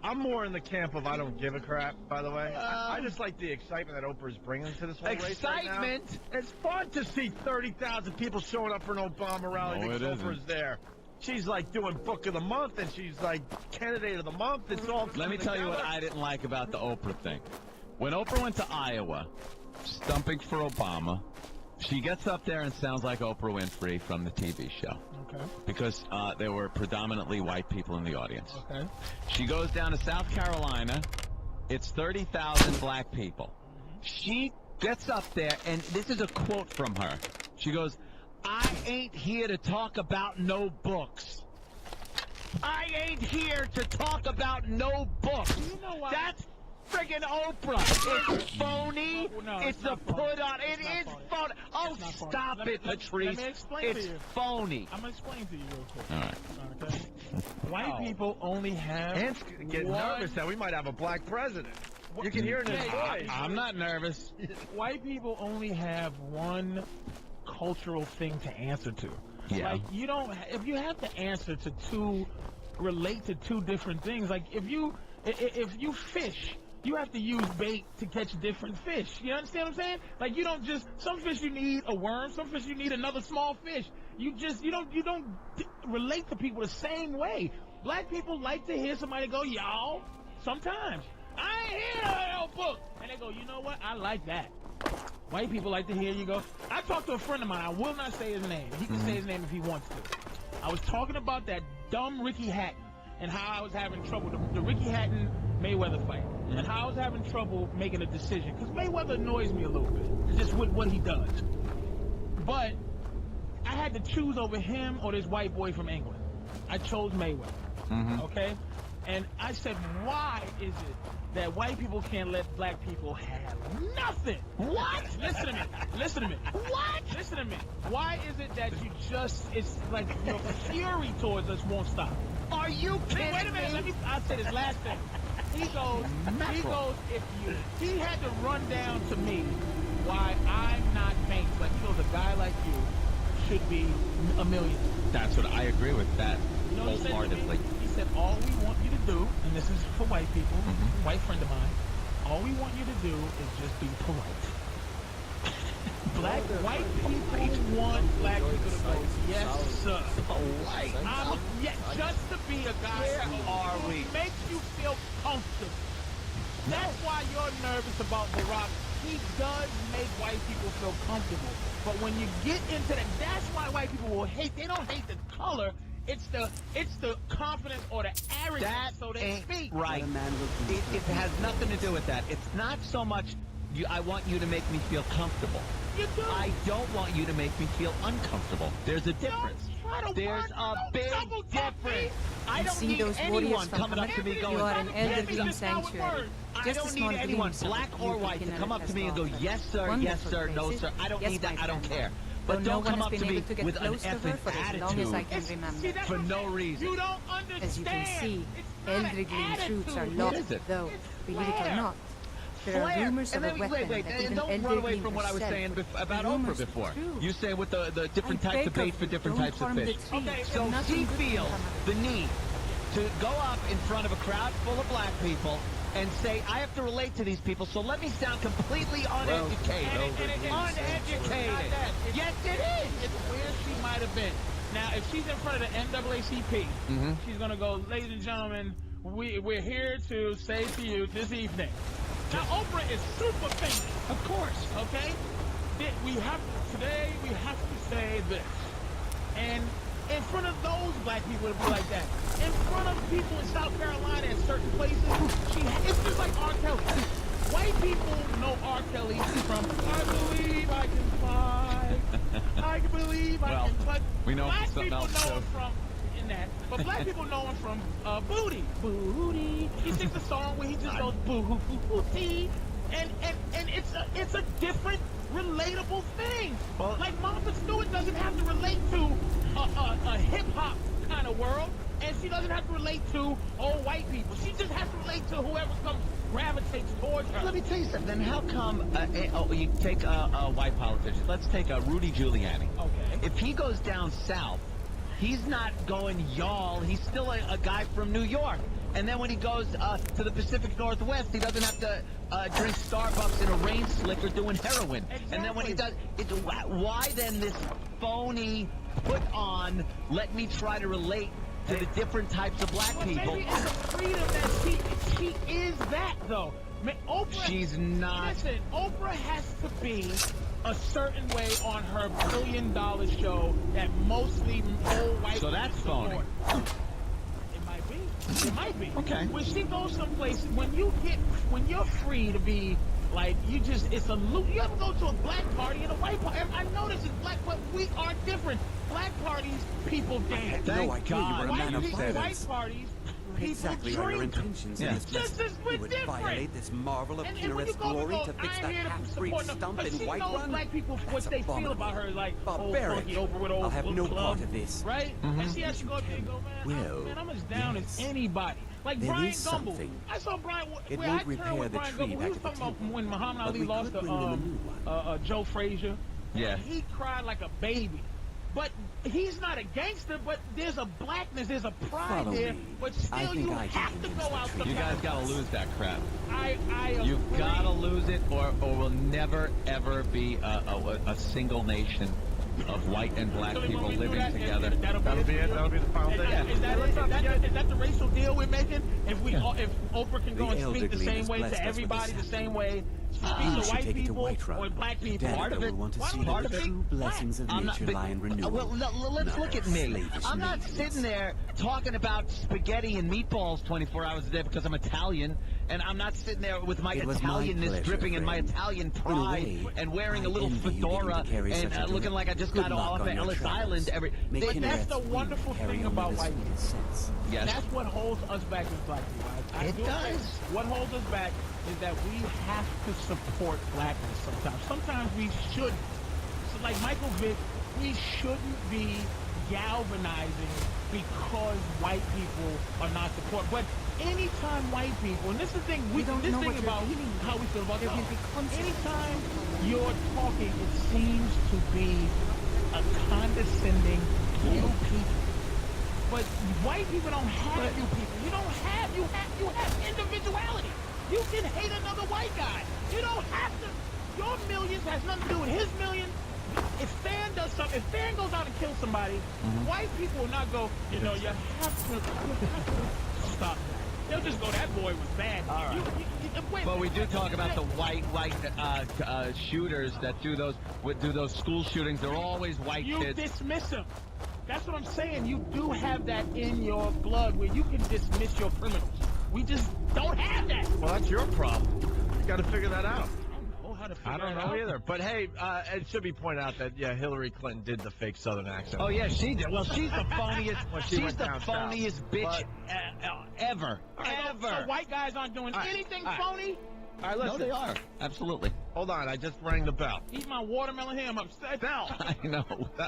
I'm more in the camp of I don't give a crap, by the way. I just like the excitement that Oprah's bringing to this whole race right now. Excitement? It's fun to see 30,000 people showing up for an Obama rally No, because it Oprah's isn't. there. She's like doing Book of the Month, and she's like Candidate of the Month. It's all. Let me tell you what I didn't like about the Oprah thing. When Oprah went to Iowa, stumping for Obama, she gets up there and sounds like Oprah Winfrey from the TV show. Okay. Because there were predominantly white people in the audience. Okay. She goes down to South Carolina. It's 30,000 black people. She gets up there, and this is a quote from her. She goes, "I ain't here to talk about no books. I ain't here to talk about no books." You know what? That's friggin' Oprah. It's phony. No, it's a put on. It is phony. Oh, stop it, Patrice. Let me explain It's to you. phony. I'm going to explain to you real quick. All right. Okay? White people only have Ant's getting nervous that we might have a black president. You can hear it in his voice. I'm not nervous. White people only have one cultural thing to answer to. Yeah. Like, you don't, if you have to answer to relate to two different things, like if you fish, you have to use bait to catch different fish. You understand what I'm saying? Like, you don't just, some fish you need a worm, some fish you need another small fish. You don't relate to people the same way. Black people like to hear somebody go, y'all, sometimes. I ain't hear no book. And they go, you know what? I like that. White people like to hear you go. I talked to a friend of mine. I will not say his name. He can say his name if he wants to. I was talking about that dumb Ricky Hatton and how I was having trouble, the Ricky Hatton Mayweather fight, and how I was having trouble making a decision. Because Mayweather annoys me a little bit, just with what he does. But I had to choose over him or this white boy from England. I chose Mayweather, okay? And I said, why is it that white people can't let black people have nothing? What? Listen to me. Listen to me. What? Listen to me. Why is it that you just, it's like your fury towards us won't stop? Are you kidding? Wait a minute. I'll say this last thing. He goes, he had to run down to me why I'm not famous. Like, he goes, a guy like you should be a millionaire. That's what I agree with that You know what he said to me? wholeheartedly. He said, all we want you to do, and this is for white people, white friend of mine, all we want you to do is just be polite. White people want black people to go, yes, sir. Polite. Just to be a guy who makes you feel comfortable. That's why you're nervous about Barack. He does make white people feel comfortable. But when you get into that, that's why white people will hate. They don't hate the color. It's the confidence or the arrogance. That so they speak. Right. It has nothing to do with that. It's not so much I want you to make me feel comfortable. You do. I don't want you to make me feel uncomfortable. There's a difference. There's a big difference. I don't need anyone coming up to me going, you are an elder green sanctuary. I don't need anyone, black or white, to come up to me and go, yes, sir, no, sir. I don't need that. I don't care. But don't come up to me with an effing attitude for no reason. You don't understand. As you can see, elder green troops are locked, though, believe it or not. There are rumors of a weapon that even and don't run away from what I was saying about Oprah before. You say with the different types of bait for different types of fish. Okay, so she feels the need to go up in front of a crowd full of black people and say, I have to relate to these people, so let me sound completely uneducated. Uneducated. Yes, it is. It's where she might have been. Now, if she's in front of the NAACP, she's going to go, ladies and gentlemen, we're here to say to you this evening. Now, Oprah is super famous. Of course. Okay? Today we have to say this. And in front of those black people, it'll be like that. In front of people in South Carolina at certain places, it's just like R. Kelly. White people know R. Kelly from I Believe I Can Fly. I can believe I can touch. We know black something people else, know him from that. But black people know him from Booty. Booty. He sings a song where he just goes booty. And it's a different relatable thing. Well, like Martha Stewart doesn't have to relate to a hip hop kind of world, and she doesn't have to relate to old white people. She just has to relate to whoever gravitates towards her. Let me tell you something. Then how come you take a white politician? Let's take Rudy Giuliani. Okay. If he goes down south, he's not going y'all. He's still a guy from New York. And then when he goes to the Pacific Northwest, he doesn't have to drink Starbucks in a rain slicker doing heroin. Exactly. And then when he does, why then this phony put on, let me try to relate to the different types of black people? Maybe it's a freedom that she is that, though. Oprah, she's not. Listen, Oprah has to be a certain way on her $1 billion show that mostly old white So that's phony. It might be. Okay. When she goes someplace, when you're free to be like, it's a loop. You ever go to a black party and a white party? I know this is black, but we are different. Black parties, people dance. Thank God. White parties, people exactly drink. Are your intentions in this place? You would violate this marvel of purest glory to fix that half-breed stump in Whiterun? Black people, what they feel about her, like, barbaric. I'll have no part of this. Right? And she has to go up there and go, man, I'm as down as anybody. Like there Brian is Gumble. something. I saw Brian. It where won't I repair turned with the Brian tree Gumble. back We was at the talking about temple. when Muhammad But Ali we lost could to bring them a new one. Joe Frazier. Yeah. He cried like a baby. But he's not a gangster, but there's a blackness, there's a pride Follow there. me. But still, you have to go out to You guys gotta lose that crap. You've gotta lose it, or we'll never ever be a single nation of white and black people living together. That'll be it. That'll be the final thing. Is that the racial deal we're making? If Oprah can go and speak the same way to everybody, the same way she speaks to white people or black people, part of it. Part of the true blessings of nature lie in renewal. Well, let's look at me. I'm not sitting there talking about spaghetti and meatballs 24 hours a day because I'm Italian, and I'm not sitting there with my Italianness dripping in my Italian pride and wearing a little fedora and looking like I just got off at Ellis Island. But that's the wonderful thing about white people. Yes. That's what holds us back as black people. It does. What holds us back is that we have to support blackness sometimes. Sometimes we shouldn't. So like Michael Vick, we shouldn't be galvanizing because white people are not supported. But anytime white people, and this is the thing, this thing about how we feel about this, anytime you're talking, it seems to be a condescending you people. But white people don't have you people. You have individuality. You can hate another white guy. You don't have to. Your millions has nothing to do with his million. If Fan does something, if Fan goes out and kills somebody, white people will not go, you have to stop that. They'll just go, that boy was bad. All right. But we do talk about the white shooters that do those school shootings. They're always white You kids. dismiss them. That's what I'm saying. You do have that in your blood where you can dismiss your criminals. We just don't have that. Well, that's your problem. You got to figure that out. I don't know either. But hey, it should be pointed out that Hillary Clinton did the fake Southern accent. Oh yeah, she did. Well, she's the funniest. When she she's went the down phoniest south. bitch ever. So white guys aren't doing anything phony? All right, listen. No, they are. Absolutely. Hold on, I just rang the bell. Eat my watermelon here, I'm upset. Bell. I know.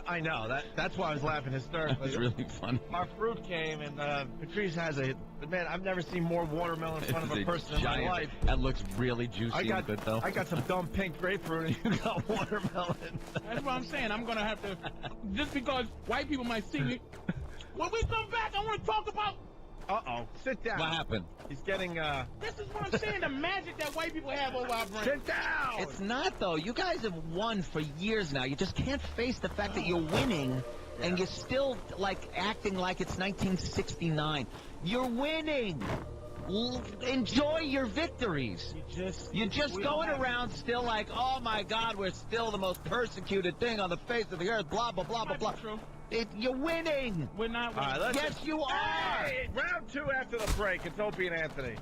I know. That's why I was laughing hysterically. That's really funny. Our fruit came, and Patrice has a... Man, I've never seen more watermelon in front of a person in my life. That looks really juicy and good, though. I got some dumb pink grapefruit, and you got watermelon. That's what I'm saying. I'm going to have to... Just because white people might see me... When we come back, I want to talk about... Uh-oh. Sit down. What happened? He's getting, This is what I'm saying, the magic that white people have over our brain. Sit down! It's not, though. You guys have won for years now. You just can't face the fact that you're winning, and you're still, like, acting like it's 1969. You're winning! Enjoy your victories. You're just going around still like, oh, my God, we're still the most persecuted thing on the face of the earth, blah, blah, blah, blah, blah. You're winning. We're not winning. All right, yes, you are. Hey, round 2 after the break. It's Opie and Anthony.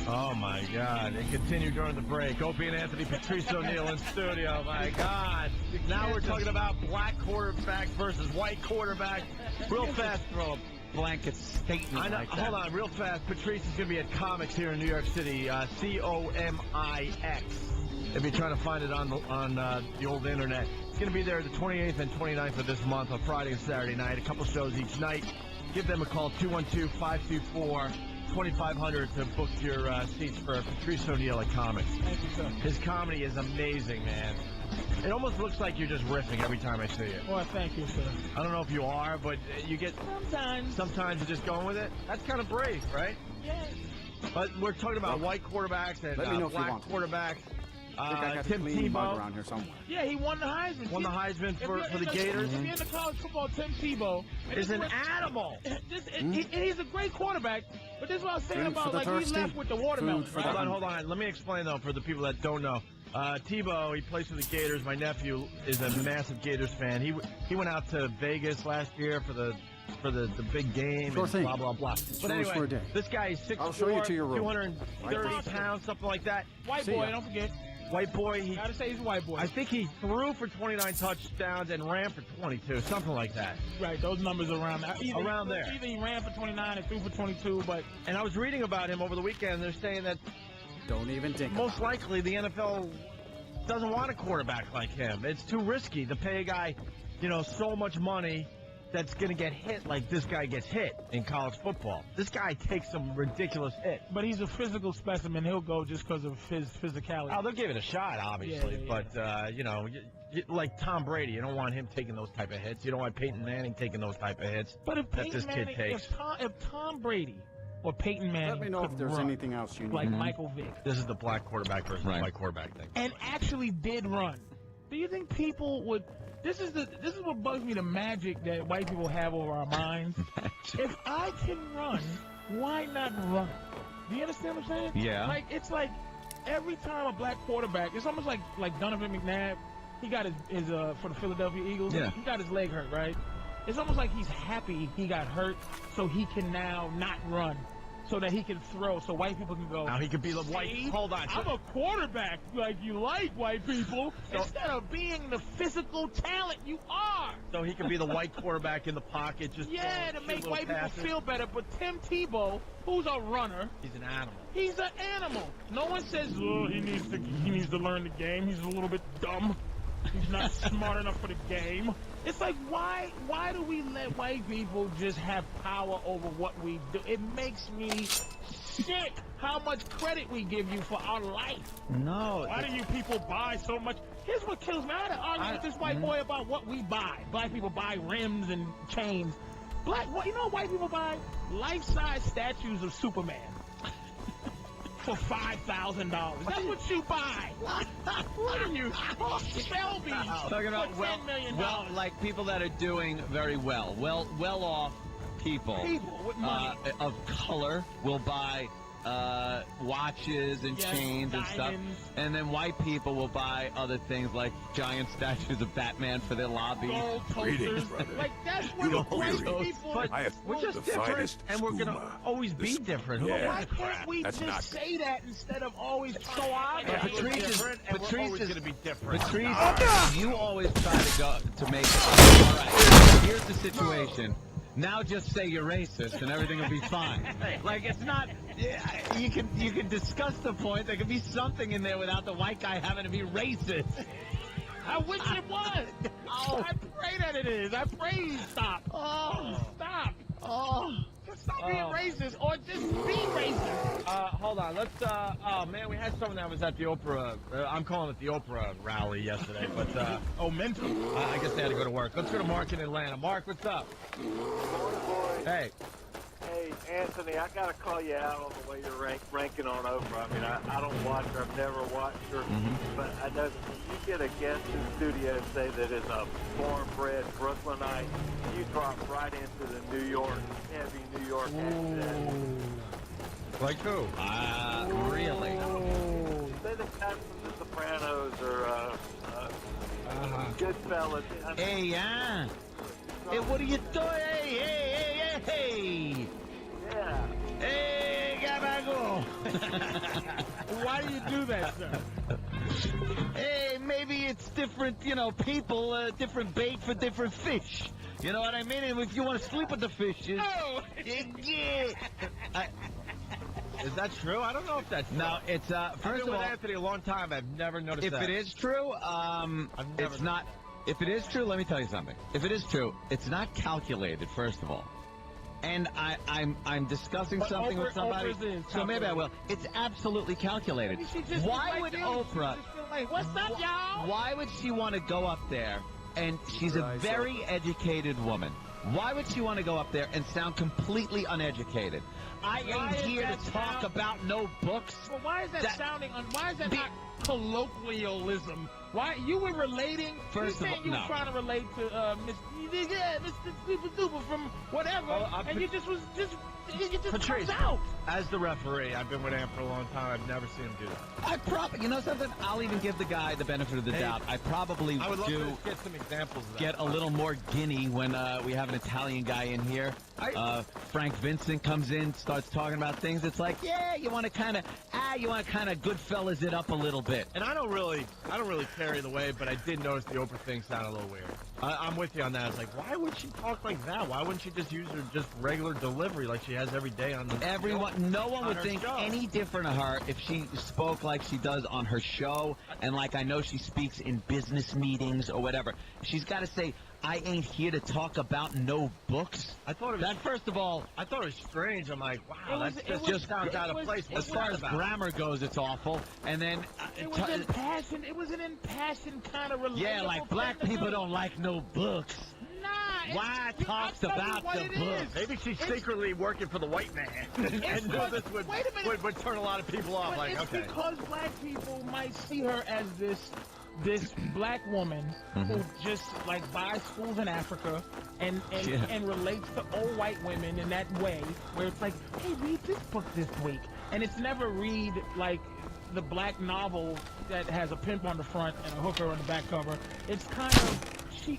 Oh, my God. It continued during the break. Opie and Anthony, Patrice O'Neal in studio. My God. Now we're talking about black quarterback versus white quarterback. Real fast, throw a blanket statement I know. like that. Hold on, real fast. Patrice is going to be at Comics here in New York City. COMIX. If you're trying to find it on the old internet. It's going to be there the 28th and 29th of this month on Friday and Saturday night. A couple shows each night. Give them a call, 212-524-2500 to book your seats for Patrice O'Neal at Comics. Thank you, sir. His comedy is amazing, man. It almost looks like you're just riffing every time I see you. Well, thank you, sir. I don't know if you are, but you get... Sometimes you're just going with it. That's kind of brave, right? Yeah. But we're talking about white quarterbacks and black quarterbacks. Tim Tebow around here somewhere. Yeah, he won the Heisman. Won the Heisman for the Gators. If you're into college football, Tim Tebow is an animal. He's a great quarterback. But this is what I was saying about, like, we left with the watermelon. Hold on. Let me explain, though, for the people that don't know. Tebow, he plays for the Gators. My nephew is a massive Gators fan. He went out to Vegas last year for the big game and blah, blah, blah. But anyway, this guy is 6'4", 230 pounds, something like that. White boy, don't forget. White boy. Gotta say he's a white boy. I think he threw for 29 touchdowns and ran for 22, something like that. Right, those numbers are around there. Around there. Either he ran for 29 and threw for 22, but... And I was reading about him over the weekend. They're saying that... Don't even think most likely the NFL doesn't want a quarterback like him. It's too risky to pay a guy, so much money that's going to get hit like this guy gets hit in college football. This guy takes some ridiculous hit. But he's a physical specimen. He'll go just because of his physicality. Oh, they'll give it a shot, obviously. Yeah. But, like Tom Brady, you don't want him taking those type of hits. You don't want Peyton Manning taking those type of hits but if that this kid takes. If Tom Brady or Peyton Manning let me know if there's anything else you need. Like Michael Vick. This is the black quarterback versus white quarterback thing. And actually did run. Do you think people would... This is what bugs me, the magic that white people have over our minds. If I can run, why not run? Do you understand what I'm saying? Yeah. It's like every time a black quarterback, it's almost like Donovan McNabb. He got his for the Philadelphia Eagles. Yeah. He got his leg hurt, right? It's almost like he's happy he got hurt so he can now not run. So that he can throw, so white people can go. Now he could be the white. Hold on. I'm a quarterback, like you like, white people. Instead of being the physical talent you are. So he could be the white quarterback in the pocket, just to make white people feel better. But Tim Tebow, who's a runner, he's an animal. He's an animal. No one says, oh, he needs to learn the game. He's a little bit dumb. He's not smart enough for the game. It's like, why do we let white people just have power over what we do? It makes me sick how much credit we give you for our life. No. Why do you people buy so much? Here's what kills me. I had to argue with this white boy about what we buy. Black people buy rims and chains. You know what white people buy? Life-size statues of Superman. For $5,000. That's what you buy. What are you? Shelby's Talking about for $10 million. like people that are doing very well off people with money. of color will buy watches and chains and stuff, and then white people will buy other things like giant statues of Batman for their lobbies. Gold toasters. Like, that's where the white people... But we're just different, and we're going to always be different. But why can't we just say that instead of always so obvious? Patrice Patrice is going to be different. Patrice, you always try to go to make it. All right, here's the situation. Now just say you're racist and everything will be fine. Like, it's not... You can discuss the point. There could be something in there without the white guy having to be racist. I wish it was. Oh. I pray that it is. I pray you stop. Stop. Just stop being racist or just be racist. Hold on. Let's, oh, man, we had someone that was at the Oprah, I'm calling it the Oprah rally yesterday, but, mental. I guess they had to go to work. Let's go to Mark in Atlanta. Mark, what's up? Hey. Hey, Anthony, I got to call you out on the way you're ranking on Oprah. I mean, I don't watch her. I've never watched her. But I know that when you get a guest in the studio and say that is a born-bred Brooklynite, you drop right into the New York, heavy New York accent. Like who? Really? Say the guy from The Sopranos or Goodfellas. Hey, hey, what are you doing? Hey! Yeah. Hey, Gabago! Why do you do that, sir? Hey, maybe it's different, people, different bait for different fish. You know what I mean? And if you want to sleep with the fishes... Oh! Is that true? I don't know if that's true. No, it's, I've first been of with all... Anthony a long time. I've never noticed that. If it is true, it's not... If it is true, let me tell you something. If it is true, it's not calculated, first of all. And I'm discussing something with somebody, so maybe I will. It's absolutely calculated. Why would Oprah... What's up, y'all? Why would she want to go up there, and she's a very educated woman. Why would she want to go up there and sound completely uneducated? I ain't here to talk about no books. Well, why is that sounding... Why is that not colloquialism? Why you were relating? First of all, you were trying to relate to Mr. Super Duper from whatever, and you just Patrice, comes out. As the referee, I've been with Amp for a long time. I've never seen him do that. You know something? I'll even give the guy the benefit of the doubt. I probably I would love do to get some examples of that. Get a little more guinea when we have an Italian guy in here. Frank Vincent comes in, starts talking about things. It's like, yeah, you want to kind of Goodfellas it up a little bit. And I don't really carry the way, but I did notice the Oprah thing sounded a little weird. I'm with you on that. It's like, why would she talk like that? Why wouldn't she just use her just regular delivery like she has every day on the No one would think any different of her if she spoke like she does on her show, and like I know she speaks in business meetings or whatever. She's got to say, I ain't here to talk about no books. I thought it was... First of all... I thought it was strange. I'm like, wow, that just sounds out of place. As far as grammar goes, it's awful. And then... It was impassioned. It was an impassioned kind of relatable... Yeah, like black people don't like no books. Nah, why talks about the book? Maybe she's secretly working for the white man. And this would turn a lot of people off. Like, it's because black people might see her as this black woman who just like buys schools in Africa and relates to old white women in that way, where it's like, hey, read this book this week, and it's never read like the black novel that has a pimp on the front and a hooker on the back cover. It's kind of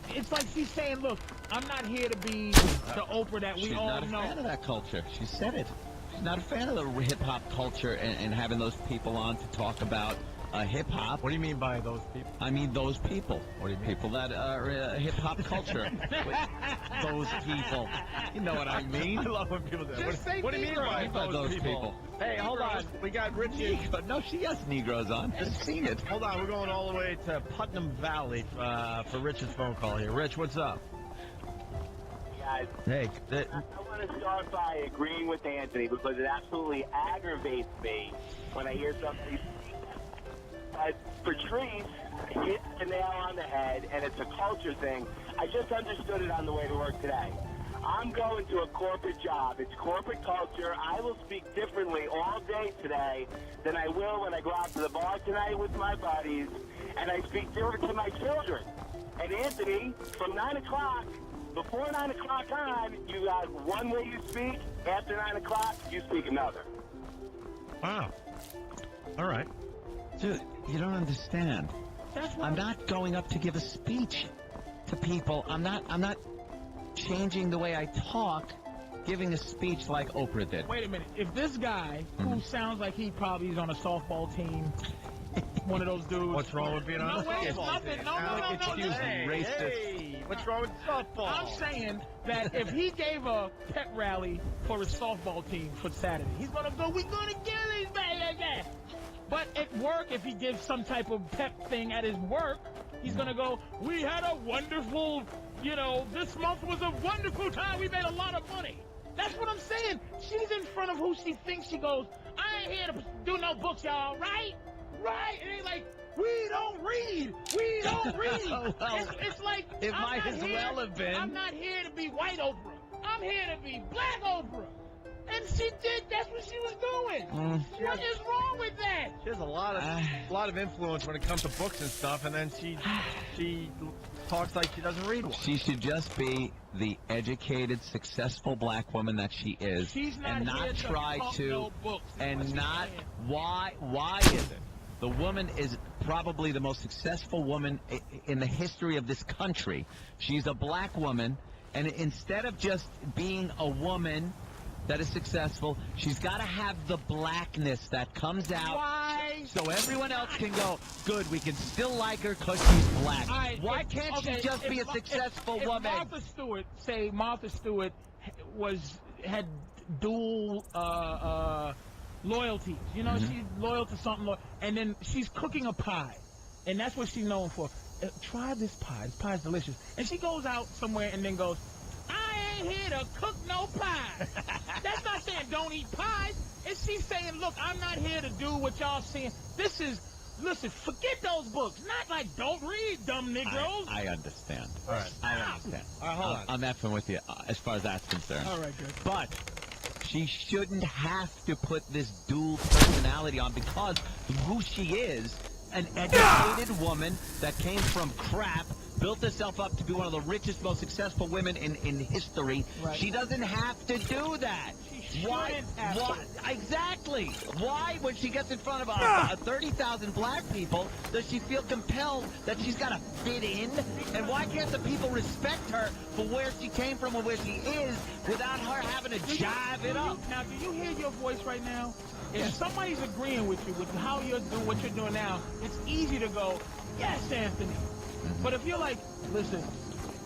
it's like she's saying, look, I'm not here to be the Oprah that we all know. She's not a fan of that culture. She said it. She's not a fan of the hip-hop culture and having those people on to talk about hip-hop. What do you mean by those people? I mean those people. What do you mean? People that are hip-hop culture. Those people. You know what I mean? I love when people do that. What do you mean by those people? Hey, hold on. We got Richie. No, she has Negroes on. I've seen it. Hold on. We're going all the way to Putnam Valley for Rich's phone call here. Rich, what's up? Guys, hey, I want to start by agreeing with Anthony because it absolutely aggravates me when I hear something. Patrice hit the nail on the head, and it's a culture thing. I just understood it on the way to work today. I'm going to a corporate job. It's corporate culture. I will speak differently all day today than I will when I go out to the bar tonight with my buddies, and I speak different to my children. And Anthony, from 9 o'clock before 9 o'clock on, you got one way you speak. After 9 o'clock, you speak another. Wow. All right. Dude, you don't understand. I'm not going up to give a speech to people. I'm not changing the way I talk, giving a speech like Oprah did. Wait a minute. If this guy, who sounds like he probably is on a softball team, one of those dudes. What's wrong with being on a it's softball nothing. team? No. Racist. Hey, what's wrong with softball? I'm saying that if he gave a pep rally for his softball team for Saturday, he's gonna go, we're gonna get these baby. But at work, if he gives some type of pep thing at his work, he's gonna go, we had a wonderful, this month was a wonderful time. We made a lot of money. That's what I'm saying. She's in front of who she thinks she goes, I ain't here to do no books, y'all, right? Right? It ain't like, we don't read. We don't read. It's like, it might as well have been. I'm not here to be white Oprah. I'm here to be black Oprah. And she did. That's what she was doing. What is wrong with that? She has a lot of influence when it comes to books and stuff, and then she talks like she doesn't read one. She should just be the educated, successful black woman that she is, She's not and not here try talk to, no books. and not why is it? The woman is probably the most successful woman in the history of this country. She's a black woman, and instead of just being a woman that is successful, she's got to have the blackness that comes out. Why? So everyone else can go, good, we can still like her because she's black. Why can't she just be a successful woman? Martha Stewart had dual loyalties. She's loyal to something, and then she's cooking a pie, and that's what she's known for. Try this pie. This pie's delicious. And she goes out somewhere and then goes, I ain't here to cook no pie. That's not saying don't eat pies. It's she's saying, look, I'm not here to do what y'all saying. Listen, forget those books. Not like don't read, dumb Negroes. I understand. All right. I understand. All right, hold on. I'm effing with you as far as that's concerned. All right, good. But she shouldn't have to put this dual personality on because of who she is, an educated woman that came from crap, built herself up to be one of the richest, most successful women in history. Right. She doesn't have to do that. Why? Exactly. Why, when she gets in front of 30,000 black people, does she feel compelled that she's got to fit in? And why can't the people respect her for where she came from or where she is without her having to jive it up? Now, do you hear your voice right now? If somebody's agreeing with you with how you're doing what you're doing now, it's easy to go, yes, Anthony. But if you're like, listen,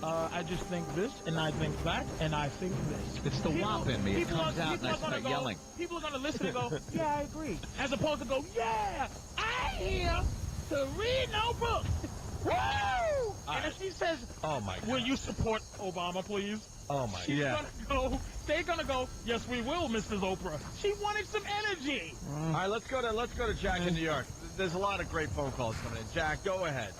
I just think this, and I think that, and I think this. It's the whop in me. It comes out and I start yelling. People are going to listen and go, yeah, I agree. As opposed to go, yeah, I ain't here to read no books. Woo! And if she says, oh my God, will you support Obama, please? Oh my God. They're gonna go, yes, we will, Mrs. Oprah. She wanted some energy. All right, let's go to Jack in New York. There's a lot of great phone calls coming in. Jack, go ahead.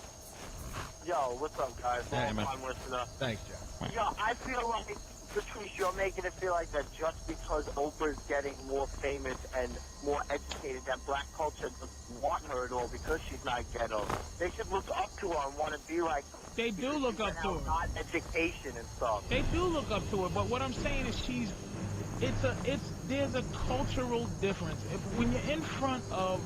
Yo, what's up, guys? Hey, man. Long listener. Thanks, Jack. Yo, I feel like, Patrice, you're making it feel like that just because Oprah's getting more famous and more educated, that black culture doesn't want her at all because she's not ghetto. They should look up to her and want to be like her. They do look up to her. Not education and stuff. They do look up to her, but what I'm saying is there's a cultural difference. When you're in front of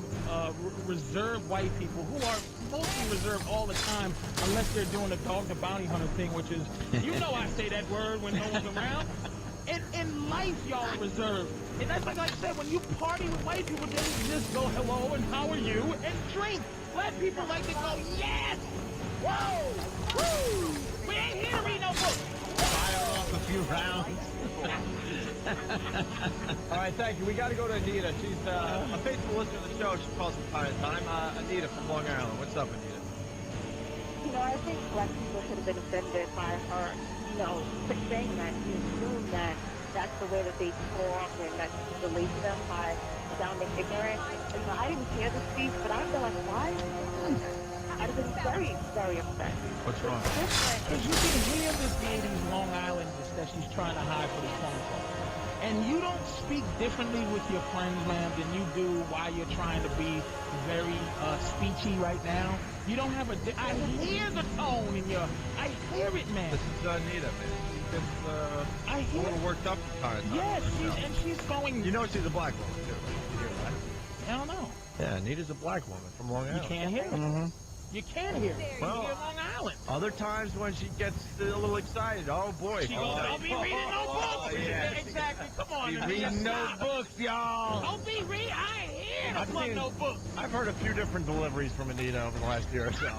reserved white people who are mostly reserved all the time, unless they're doing the dog the bounty hunter thing, which is, I say that word when no one's around. In life, y'all are reserved. And that's like I said, when you party with white people, they just go, hello, and how are you, and drink. Black people like to go, yes! Whoa! Woo! We ain't here to read no books. Fire off a few rounds. All right, thank you. We got to go to Anita. She's a faithful listener to the show. She calls from time to time. Anita from Long Island. What's up, Anita? I think black people should have been offended by her, saying that. You assume that that's the way that they talk and that she relates them by sounding ignorant. I didn't hear the speech, but I feel like, why? I'd have been very, very upset. What's wrong? Because you can hear this lady's Long Island that she's trying to hide for this phone call. And you don't speak differently with your friends, man, than you do while you're trying to be very speechy right now. You don't have I hear the tone in your... I hear it, man. This is Nita, man. She gets I hear a little worked up the time. Yes, and she's going... You know she's a black woman, too, right? You hear that? I don't know. Yeah, Nita's a black woman from Long Island. You can't hear it. Mm-hmm. You can't hear it. Well, you hear Long Island. Other times when she gets a little excited, oh boy. She goes, don't be reading no books. Yeah. Exactly. Come on. Be reading no books, y'all. Don't be reading. I ain't here to plug no books. I've heard a few different deliveries from Anita over the last year or so.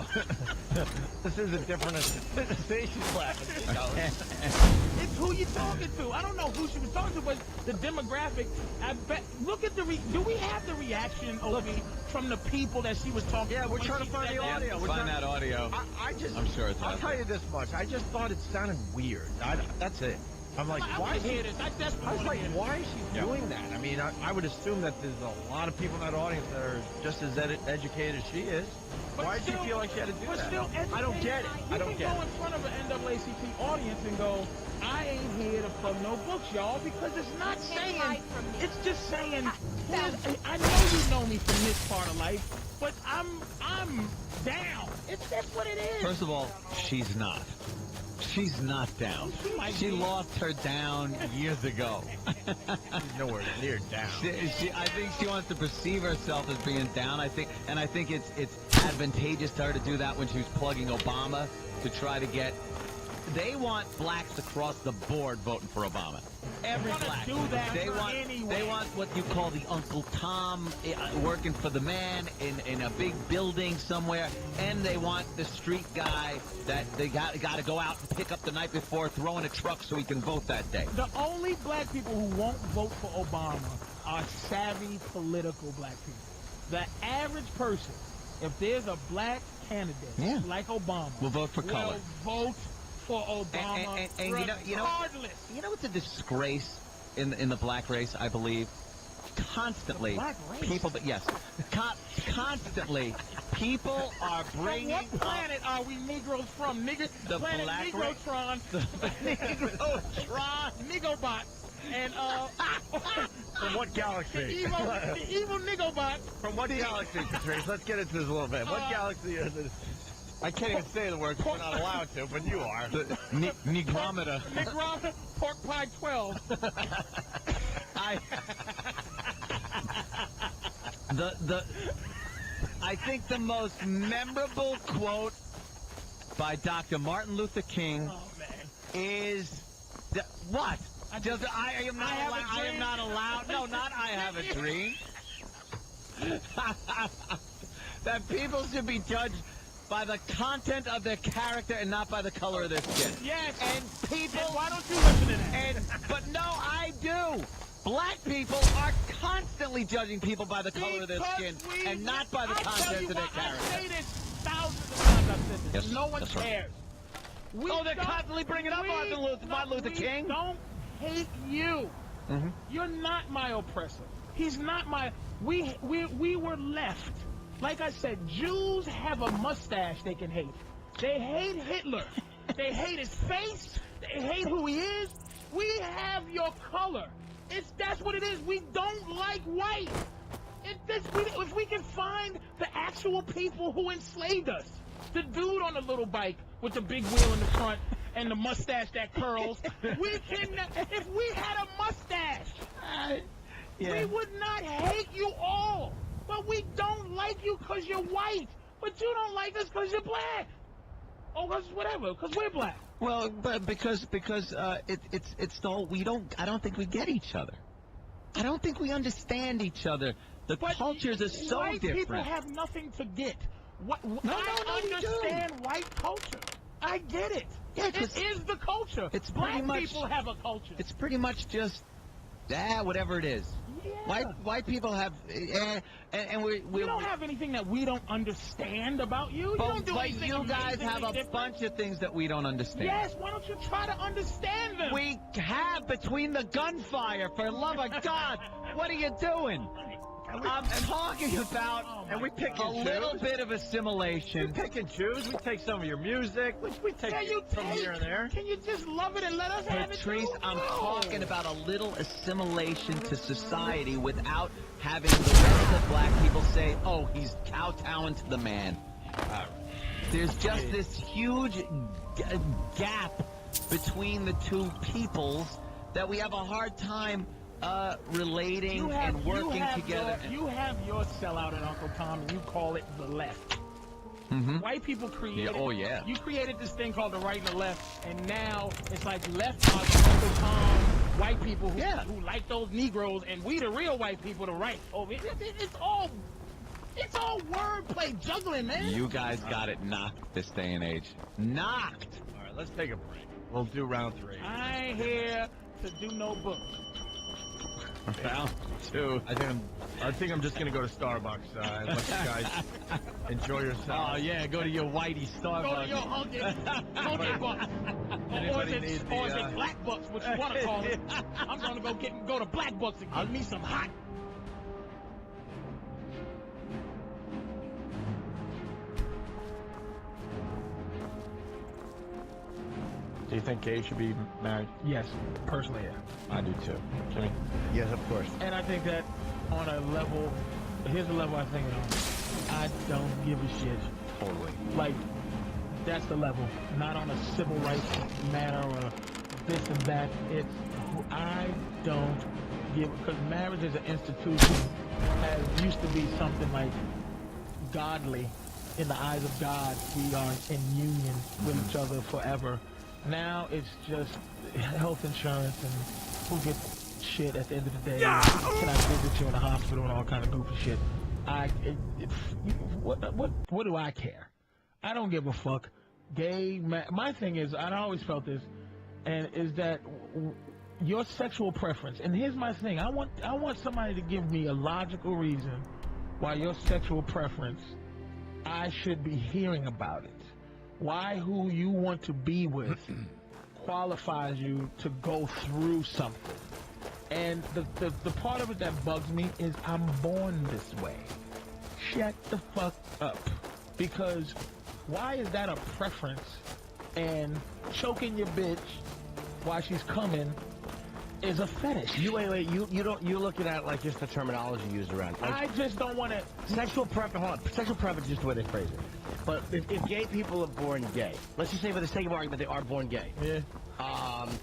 This is a different... See, she's laughing. It's who you talking to. I don't know who she was talking to, but the demographic, I bet... Look at the... Do we have the reaction, Obi, from the people that she was talking to? Yeah, we're trying to find the audio. Find that audio. I just... I'm sure it's I'll tell you this much. I just thought it sounded weird. That's it. I'm like, why is she... I was like, why is she doing that? I mean, I would assume that there's a lot of people in that audience that are just as educated as she is. But why did she feel like she had to do that? I don't get it. I don't get it. You can go in front of an NAACP audience and go, I ain't here to plug no books, y'all, because it's not saying... It's just saying, I know you know me from this part of life, but I'm down. That's what it is. First of all, she's not. She's not down. She lost her down years ago. She's nowhere near down. I think she wants to perceive herself as being down. I think it's advantageous to her to do that when she was plugging Obama to try to get. They want blacks across the board voting for Obama. Every black. They want what you call the Uncle Tom working for the man in a big building somewhere, and they want the street guy that they got to go out and pick up the night before, throw in a truck so he can vote that day. The only black people who won't vote for Obama are savvy political black people. The average person, if there's a black candidate like Obama, will vote for color. Will vote for Obama, and you know what's a disgrace in the black race, I believe? Constantly, people, constantly, people are bringing. From what planet are we Negroes from? The planet black Negrotron, Negrotron, Nigobot, and From what galaxy? The evil Nigobot. From what galaxy, Patrice? Let's get into this a little bit. What galaxy is it? I can't even say the word because we're not allowed to, but you are. Negrometer. Negrometer, pork pie 12. I think the most memorable quote by Dr. Martin Luther King is what? I am not allowed. No, not I have a dream. That people should be judged by the content of their character and not by the color of their skin. Yes. And people... And why don't you listen to that? But no, I do. Black people are constantly judging people by the color of their skin and not by the content of their character. I say this thousands of times. I've said this. Yes, no one cares. Right. They're constantly bringing up Martin Luther King. We don't hate you. Mm-hmm. You're not my oppressor. He's not my... We were left. Like I said, Jews have a mustache they can hate. They hate Hitler. They hate his face. They hate who he is. We have your color. That's what it is. We don't like white. If we can find the actual people who enslaved us, the dude on the little bike with the big wheel in the front and the mustache that curls, we can. If we had a mustache, we would not hate you all. But we don't like you because you're white. But you don't like us because you're black. Or because whatever, because we're black. Well, but because it's the whole, I don't think we get each other. I don't think we understand each other. The cultures are so white different. People have nothing to get. I understand white culture. I get it. Yeah, it is the culture. It's black people have a culture. It's pretty much just whatever it is. Yeah. White people have, and we don't have anything that we don't understand about you. But you guys have a bunch of things that we don't understand. Yes, why don't you try to understand them? We have between the gunfire, for love of God. What are you doing? I'm talking about and we pick and choose. little bit of assimilation. We pick and choose. We take some of your music. We take from here and there. Can you just love it and let us have it? Patrice, I'm talking about a little assimilation to society without having the rest of black people say, oh, he's kowtowing to the man. There's just this huge gap between the two peoples that we have a hard time relating and working together. You have your sellout at Uncle Tom, and you call it the left. White people created. You created this thing called the right and the left, and now it's like left are Uncle Tom, white people who like those Negroes, and we the real white people, the right. Oh, it's all wordplay juggling, man. You guys got it knocked this day and age. Knocked. All right, let's take a break. We'll do round 3. I ain't here to do no book. Round 2. I think I'm just gonna go to Starbucks and let you guys enjoy yourselves. Oh yeah, go to your whitey Starbucks. Go to your hunky bucks. Or is it black bucks, what you want to call it? I'm gonna go to black bucks and give me some hot. Do you think gays should be married? Yes, personally, yeah. I do too. Jimmy? Yes, of course. And I think that on a level, here's a level I think on. I don't give a shit. Totally. Like, that's the level. Not on a civil rights matter or this and that. It's, I don't give, because marriage as an institution used to be something like godly. In the eyes of God, we are in union with each other forever. Now it's just health insurance and who gets shit at the end of the day. Can I visit you in the hospital and all kind of goofy shit? What do I care? I don't give a fuck. Gay, my thing is, I always felt this, and is that your sexual preference. And here's my thing: I want somebody to give me a logical reason why your sexual preference, I should be hearing about it. Why who you want to be with qualifies you to go through something. And the part of it that bugs me is I'm born this way. Shut the fuck up. Because why is that a preference? And choking your bitch while she's coming is a fetish. You looking at like just the terminology used around. Like, I just don't want to. Sexual preference is just the way they phrase it. But if gay people are born gay, let's just say for the sake of argument they are born gay. Yeah.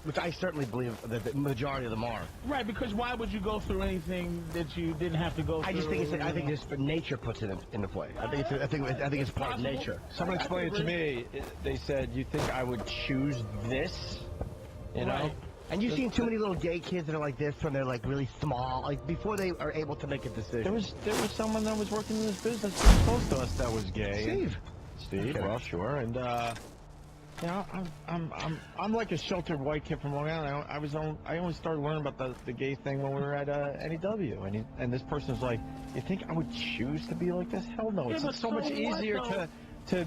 Which I certainly believe that the majority of them are. Right, because why would you go through anything that you didn't have to go through? I think it's nature puts it into play. I think it's part of nature. Someone explained it to me. They said, "You think I would choose this?" You know. Right. And you've seen too many little gay kids that are like this when they're like really small, like before they are able to make a decision. There was someone that was working in this business pretty close to us that was gay. Steve. Okay. Well, sure. And you know, I'm like a sheltered white kid from Long Island. I only started learning about the gay thing when we were at NEW. And this person's like, "You think I would choose to be like this? Hell no! It's so much easier to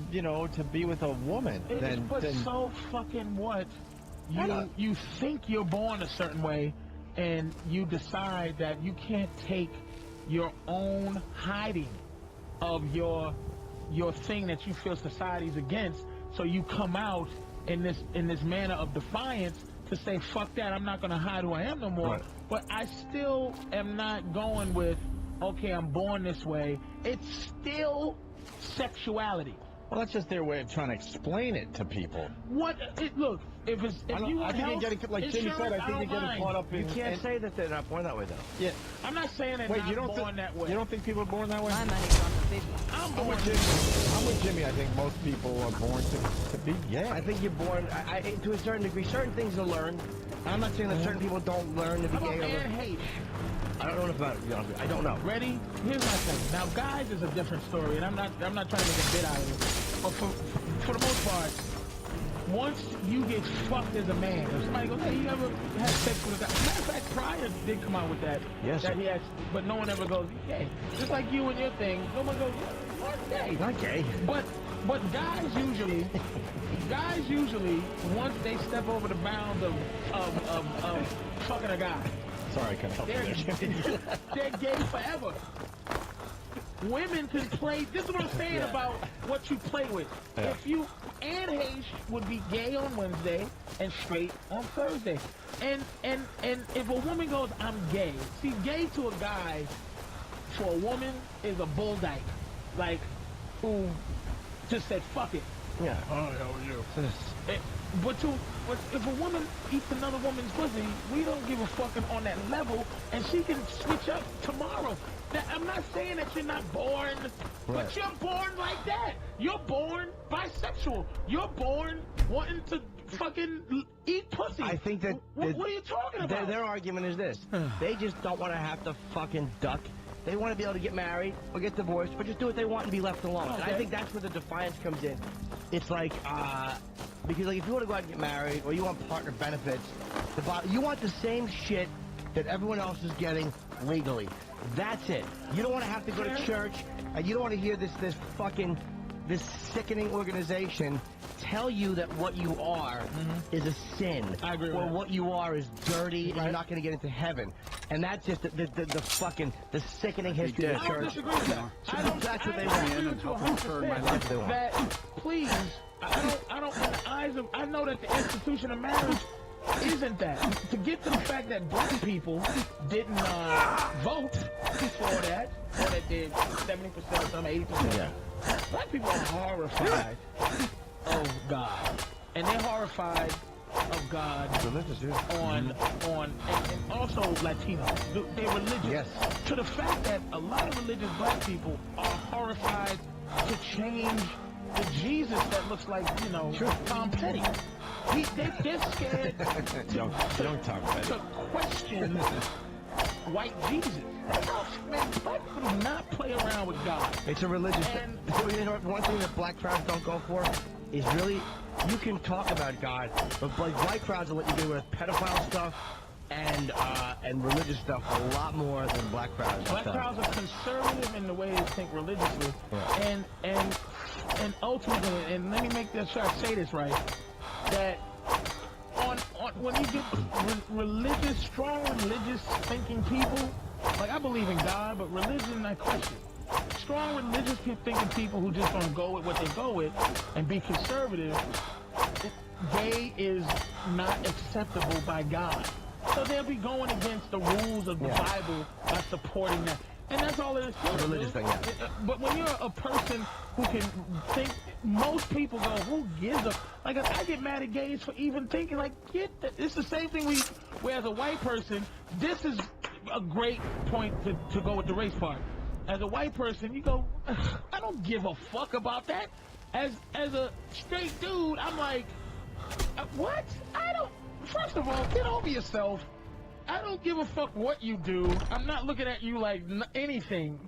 be with a woman than." So fucking what? You think you're born a certain way, and you decide that you can't take your own hiding of your thing that you feel society's against, so you come out in this manner of defiance to say, fuck that, I'm not going to hide who I am no more. Right. But I still am not going with, okay, I'm born this way. It's still sexuality. Well, that's just their way of trying to explain it to people. Look, if you want help, like Jimmy said, I think you're getting caught up in... You can't say that they're not born that way, though. Yeah. I'm not saying they're not born that way. You don't think people are born that way? My money's on the big one. I'm with Jimmy. I think most people are born to be gay. I think you're born, to a certain degree. Certain things are learned. I'm not saying that certain people don't learn to be gay. I don't know about it. I don't know. Ready? Here's my thing. Now, guys is a different story, and I'm not trying to make a bit out of it. But for the most part, once you get fucked as a man, if somebody goes, "Hey, you ever had sex with a guy?" Matter of fact, Pryor did come out with that. Yes. That he has, but no one ever goes, "Gay." Just like you and your thing, no one goes, "What gay?" Not gay. But guys usually, once they step over the bounds of fucking a guy. Sorry, I couldn't help They're gay forever. women can play. This is what I'm saying about what you play with. Yeah. If you, Anne Heche would be gay on Wednesday and straight on Thursday. And if a woman goes, I'm gay. See, gay to a guy, for a woman, is a bull dyke. Like, who just said, fuck it. Yeah. Oh, hell yeah. But if a woman eats another woman's pussy, we don't give a fucking on that level, and she can switch up tomorrow. Now, I'm not saying that you're not born, but you're born like that. You're born bisexual. You're born wanting to fucking eat pussy. I think that... What are you talking about? Their argument is this. They just don't want to have to fucking duck. They want to be able to get married or get divorced, or just do what they want and be left alone. Okay. And I think that's where the defiance comes in. It's like, because like if you want to go out and get married or you want partner benefits, you want the same shit that everyone else is getting legally. That's it. You don't want to have to go to church, and you don't want to hear this sickening organization tell you that what you are is a sin. I agree with that. What you are is dirty, and you're not going to get into heaven. And that's just the sickening history of the church. I don't disagree with that. That's what they want. That, please, I don't, in the eyes of, I know that the institution of marriage isn't that. To get to the fact that black people didn't vote for that, or that did 70% or something, 80%. Yeah. Black people are horrified of God, and they're horrified of God and also Latinos. They're religious. Yes. To the fact that a lot of religious black people are horrified to change the Jesus that looks like, Tom Petty. They're scared to question white Jesus. Man, black people do not play around with God. It's a religious thing. One thing that black crowds don't go for is really, you can talk about God, but like white crowds will let you get away with pedophile stuff and religious stuff a lot more than black crowds. Black crowds are conservative in the way they think religiously, and ultimately, and let me make sure I say this right, that on when you get strong religious thinking people, like I believe in God, but religion I question. Strong religious thinking people who just don't go with what they go with and be conservative, gay is not acceptable by God. So they'll be going against the rules of the Bible by supporting that. And that's all it is. Religious thing, yeah. But when you're a person who can think, most people go, who gives a... Like, I get mad at gays for even thinking, like, it's the same thing where as a white person, this is a great point to go with the race part. As a white person, you go, I don't give a fuck about that. As a straight dude, I'm like, what? First of all, get over yourself. I don't give a fuck what you do. I'm not looking at you like anything.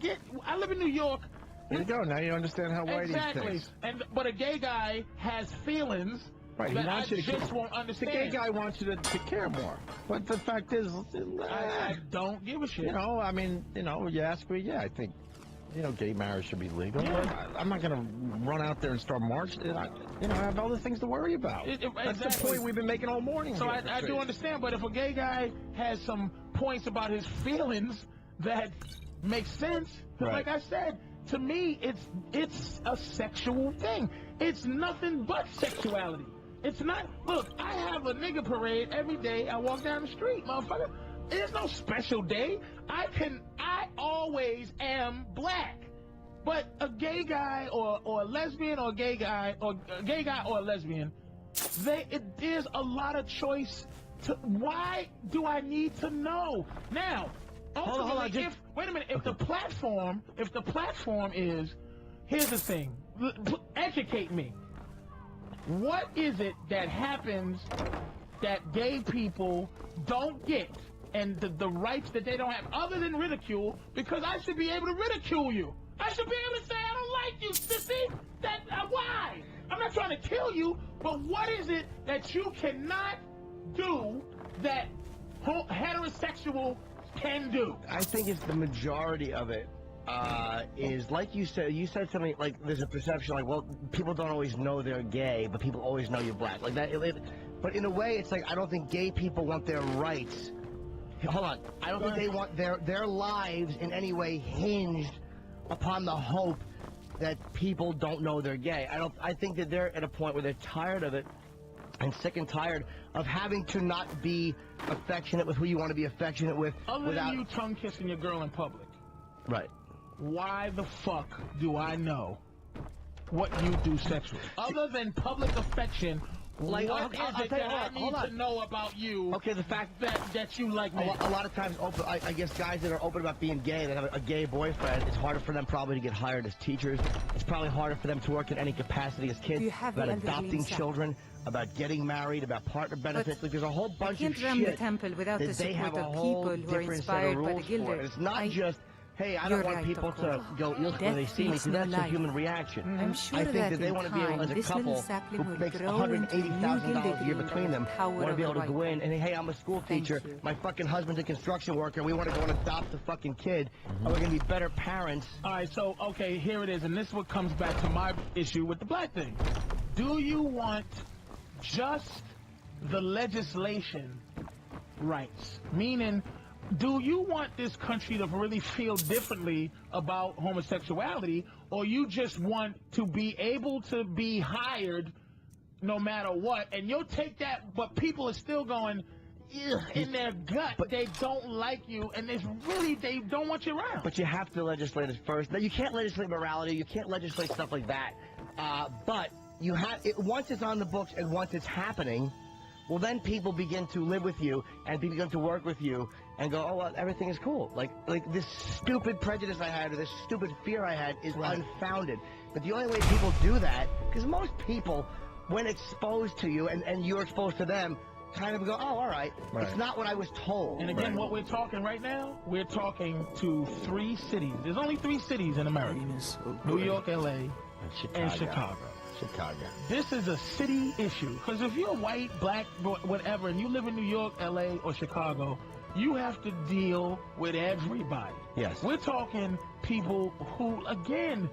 I live in New York. There you go. Now you understand how white exactly. he thinks. But a gay guy has feelings right, that he wants I you to just won't understand. The gay guy wants you to care more. But the fact is, I don't give a shit. You ask me, I think, gay marriage should be legal. But I'm not going to run out there and start marching. I have other things to worry about. That's the point we've been making all morning. So I do understand, but if a gay guy has some points about his feelings that make sense, because like I said, to me, it's a sexual thing. It's nothing but sexuality. It's not, look, I have a nigga parade every day. I walk down the street, motherfucker. There's no special day. I always am black. But a gay guy or a lesbian or a gay guy or a lesbian, there's a lot of choice. Why do I need to know? Now, hold on, wait a minute, if the platform is, here's the thing, educate me. What is it that happens that gay people don't get? And the rights that they don't have, other than ridicule, because I should be able to ridicule you. I should be able to say, I don't like you, sissy. Why? I'm not trying to kill you, but what is it that you cannot do that heterosexual can do? I think it's the majority of it is, like you said something like there's a perception like, well, people don't always know they're gay, but people always know you're black. Like that. But in a way, it's like, I don't think gay people want their rights. Hold on. I don't think they want their lives in any way hinged upon the hope that people don't know they're gay. I think that they're at a point where they're tired of it and sick and tired of having to not be affectionate with who you want to be affectionate with. Other than you tongue kissing your girl in public. Right. Why the fuck do I know what you do sexually? Other than public affection, like, what is it that I need to know about you? Okay, the fact that you like me. A lot of times, I guess guys that are open about being gay, that have a gay boyfriend, it's harder for them probably to get hired as teachers. It's probably harder for them to work in any capacity as kids. About adopting children, about getting married, about partner benefits. Like, there's a whole bunch of shit run the temple without the they have support a of whole people who are different set of inspired by the rules for Gilded. it. It's not just, hey, I You're don't want right, people of to go ill when they see me, because that's a human reaction. I'm sure I think that they in want to be able, time, as a this little couple sapling who will makes grow into a new $180,000 a year Gilded between them, power want to be of able the to go white in and, hey, I'm a school teacher, my fucking husband's a construction worker, we want to go and adopt a fucking kid, and we're going to be better parents. All right, so, okay, here it is, and this is what comes back to my issue with the black thing. Do you want just the legislation rights? Meaning, do you want this country to really feel differently about homosexuality, or you just want to be able to be hired no matter what, and you'll take that, but people are still going, in their gut, they don't like you, and it's really, they don't want you around. But you have to legislate it first. Now, you can't legislate morality, you can't legislate stuff like that, but you have, once it's on the books and once it's happening, well, then people begin to live with you and begin to work with you and go, oh, well, everything is cool. Like this stupid prejudice I had or this stupid fear I had is unfounded. But the only way people do that, because most people, when exposed to you and you're exposed to them, kind of go, oh, all right. It's not what I was told. And again, what we're talking right now, we're talking to 3 cities. There's only 3 cities in America. New York, L.A., and Chicago. This is a city issue. Because if you're white, black, whatever, and you live in New York, L.A., or Chicago, you have to deal with everybody. Yes. We're talking people who, again,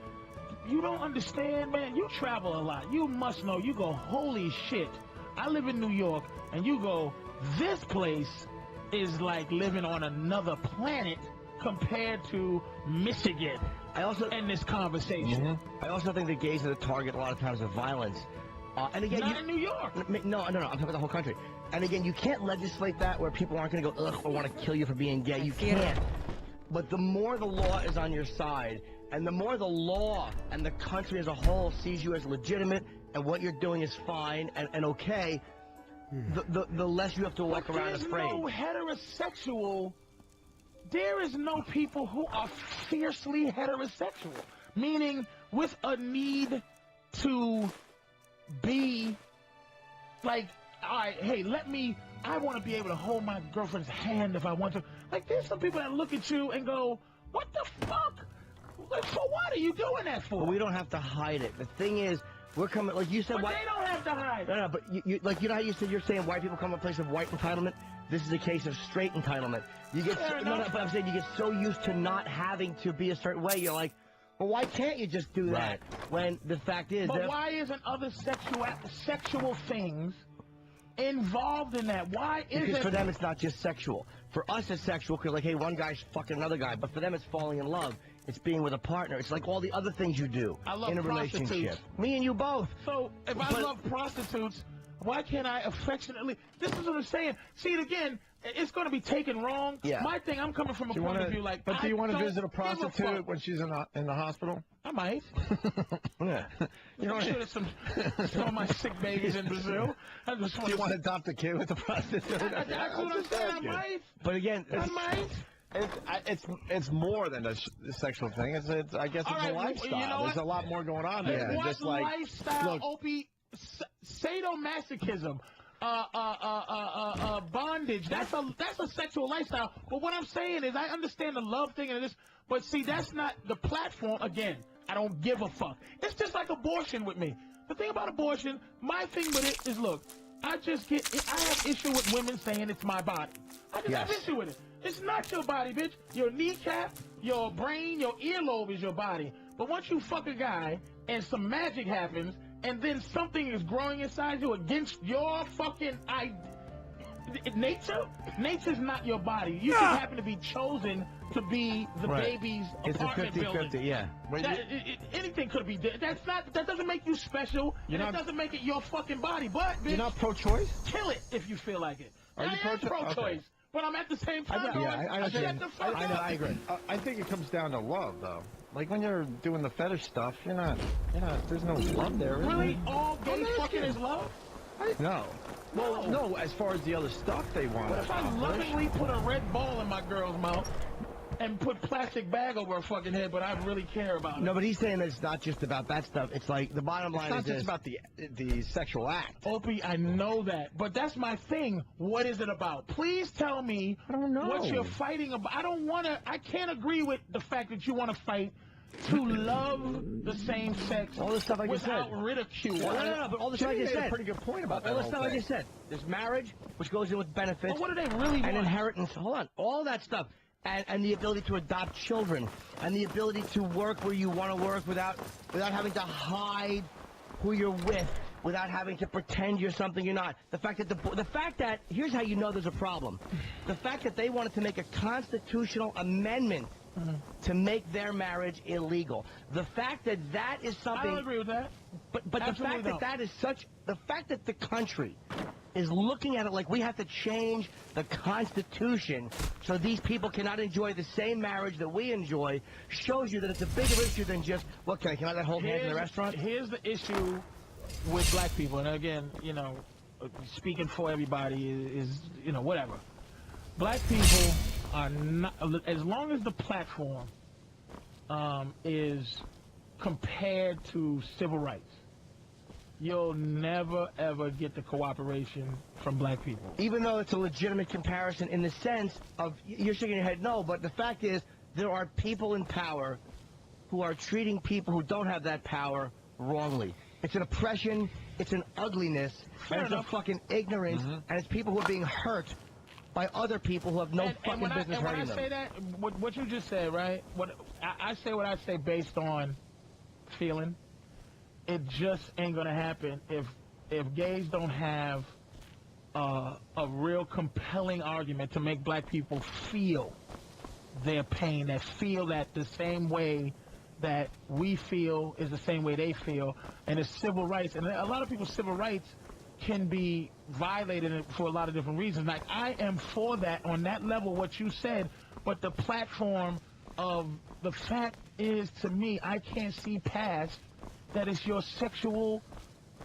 you don't understand, man. You travel a lot. You must know. You go, holy shit. I live in New York, and you go, this place is like living on another planet compared to Michigan. I also in this conversation. I also think the gays are the target a lot of times of violence. And again, not in New York. No, I'm talking about the whole country. And again, you can't legislate that where people aren't going to go ugh or want to kill you for being gay. You can't. But the more the law is on your side, and the more the law and the country as a whole sees you as legitimate and what you're doing is fine and okay, the less you have to walk around afraid. There's no heterosexual. There is no people who are fiercely heterosexual, meaning with a need to be like, all right, hey, I want to be able to hold my girlfriend's hand if I want to. Like, there's some people that look at you and go, what the fuck? Like, for what are you doing that for? But we don't have to hide it. The thing is, we're coming, like you said, but they don't have to hide. No, but you like, you know how you said you're saying white people come from a place of white entitlement? This is a case of straight entitlement. You get but I'm saying you get so used to not having to be a certain way, you're like, well, why can't you just do that? When the fact is, but why isn't other sexual things involved in that? Why isn't? Because for them it's not just sexual. For us it's sexual because, like, hey, one guy's fucking another guy. But for them it's falling in love. It's being with a partner. It's like all the other things you do in a relationship. Me and you both. So if I love prostitutes, why can't I affectionately? This is what I'm saying. See it again. It's going to be taken wrong. Yeah. My thing, I'm coming from a point of view like. But do you want to visit a prostitute when she's in the hospital? I might. Yeah. You know, sure there's some of my sick babies in Brazil. I just do you want to adopt a kid with a prostitute? That's what I'm saying. I might. But again, I might. It's more than a sexual thing. I guess it's a lifestyle. You know, there's a lot more going on there. What just like lifestyle, sadomasochism, bondage. That's a sexual lifestyle. But what I'm saying is, I understand the love thing and this, but see, that's not the platform. Again, I don't give a fuck. It's just like abortion with me. The thing about abortion, my thing with it is, look, I have issue with women saying it's my body. I just have issue with it. It's not your body, bitch. Your kneecap, your brain, your earlobe is your body. But once you fuck a guy and some magic happens, and then something is growing inside you against your fucking Nature's not your body. You just happen to be chosen to be the baby's It's a apartment 50-50, building. yeah. Anything could be. That doesn't make you special. And it doesn't make it your fucking body. But bitch, You're not pro-choice? Kill it if you feel like it. Are you I am pro-choice. Okay. But I'm at the same time going, shut the fuck up. I agree. I think it comes down to love, though. Like when you're doing the fetish stuff, you're not. There's no love there. Really, all gay fucking is love? No. Well, no. As far as the other stuff they want. What if I lovingly put a red ball in my girl's mouth and put plastic bag over her fucking head, but I really care about it? No, but he's saying that it's not just about that stuff. It's like the bottom line It's not is just this. about the sexual act. Opie, I know that, but that's my thing. What is it about? Please tell me what you're fighting about. I can't agree with the fact that you want to fight to love the same sex all the stuff I just without said. ridicule. No, but all the stuff I just said. A pretty good point about all that the stuff whole I just said. There's marriage, which goes in with benefits. But what do they really want? And inheritance. Hold on. All that stuff. And the ability to adopt children. And the ability to work where you want to work without having to hide who you're with. Without having to pretend you're something you're not. The fact that here's how you know there's a problem. The fact that they wanted to make a constitutional amendment to make their marriage illegal. The fact that is something. I don't agree with that. But the fact that is such. The fact that the country is looking at it like we have to change the Constitution so these people cannot enjoy the same marriage that we enjoy shows you that it's a bigger issue than just, what, can I not hold hands in the restaurant? Here's the issue with black people, and again, speaking for everybody is whatever. Black people are not, as long as the platform is compared to civil rights, you'll never ever get the cooperation from black people. Even though it's a legitimate comparison in the sense of, you're shaking your head no, but the fact is, there are people in power who are treating people who don't have that power wrongly. It's an oppression, it's an ugliness, and it's a fucking ignorance, and it's people who are being hurt by other people who have no fucking business hurting them. When I say that, what you just said, right? I say what I say based on feeling. It just ain't gonna happen if gays don't have a real compelling argument to make black people feel their pain, that feel that the same way that we feel is the same way they feel, and it's civil rights. And a lot of people's civil rights can be violated for a lot of different reasons. Like, I am for that on that level, what you said, but the platform of the fact is, to me, I can't see past that it's your sexual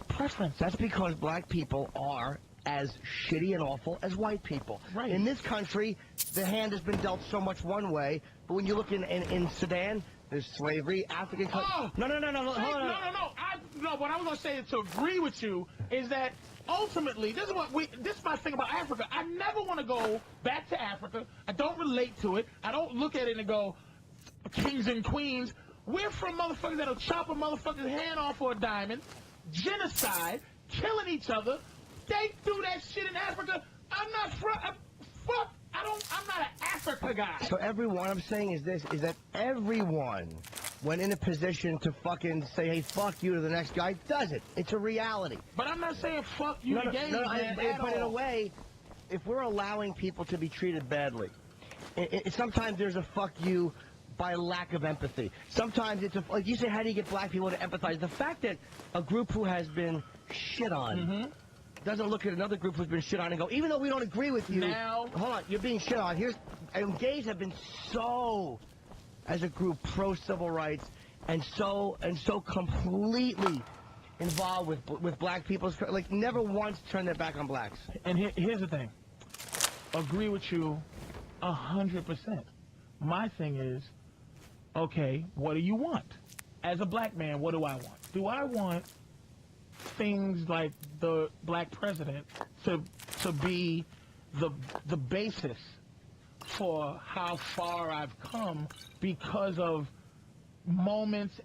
preference. That's because black people are as shitty and awful as white people. Right. In this country, the hand has been dealt so much one way, but when you look in Sudan, there's slavery, African countries. Oh! No. No, what I was going to say is to agree with you is that ultimately, this is my thing about Africa. I never want to go back to Africa. I don't relate to it. I don't look at it and go, kings and queens. We're from motherfuckers that'll chop a motherfucker's hand off for a diamond, genocide, killing each other. They do that shit in Africa. I'm not I'm not an Africa guy. So everyone, I'm saying is this, is that everyone, when in a position to fucking say, hey, fuck you to the next guy, does it. It's a reality. But I'm not saying fuck you to gays, but in a way, if we're allowing people to be treated badly, sometimes there's a fuck you by lack of empathy. Sometimes it's like you say, how do you get black people to empathize? The fact that a group who has been shit on doesn't look at another group who's been shit on and go, even though we don't agree with you, hold on, you're being shit on. And gays have been so, as a group, pro-civil rights and so completely involved with black people's, like, never once turned their back on blacks. And here's the thing. Agree with you 100%. My thing is, okay, what do you want? As a black man, what do I want? Do I want things like the black president to be the basis for how far I've come because of moments,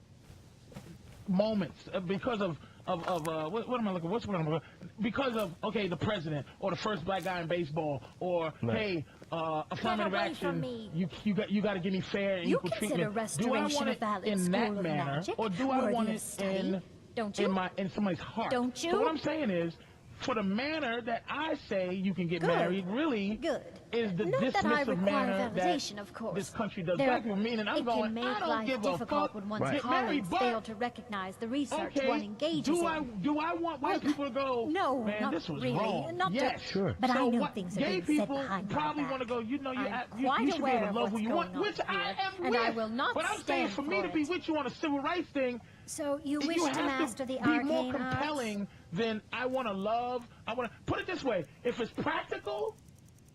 because of what am I looking? What's what I'm looking? Because of, okay, the president or the first black guy in baseball, or hey, affirmative action. You got to give me fair and equal treatment. Do I want it in that manner, or do I want it in somebody's heart? Don't you? So what I'm saying is, for the manner that I say you can get Good. married, really, is the Not that I dismissive require manner validation, that of course. this country does There- black people. Meaning, I'm it going, can make I don't life give a difficult fuck. when one's Get married, colleagues but fail to recognize the research okay, one engages do in. I want white people to go? No, man, not this was really. wrong. Not to- yes, Sure. But I so know what, things are gay being said people behind my probably back. want to go. You know, you quite should be aware able to of love who what's you going want, on which I here, am and with. I will not But I'm saying, stand for me for to be it. with you on a civil rights thing. So you wish You to have master the be more arcane compelling arts? than I want to love. I want to put it this way: if it's practical,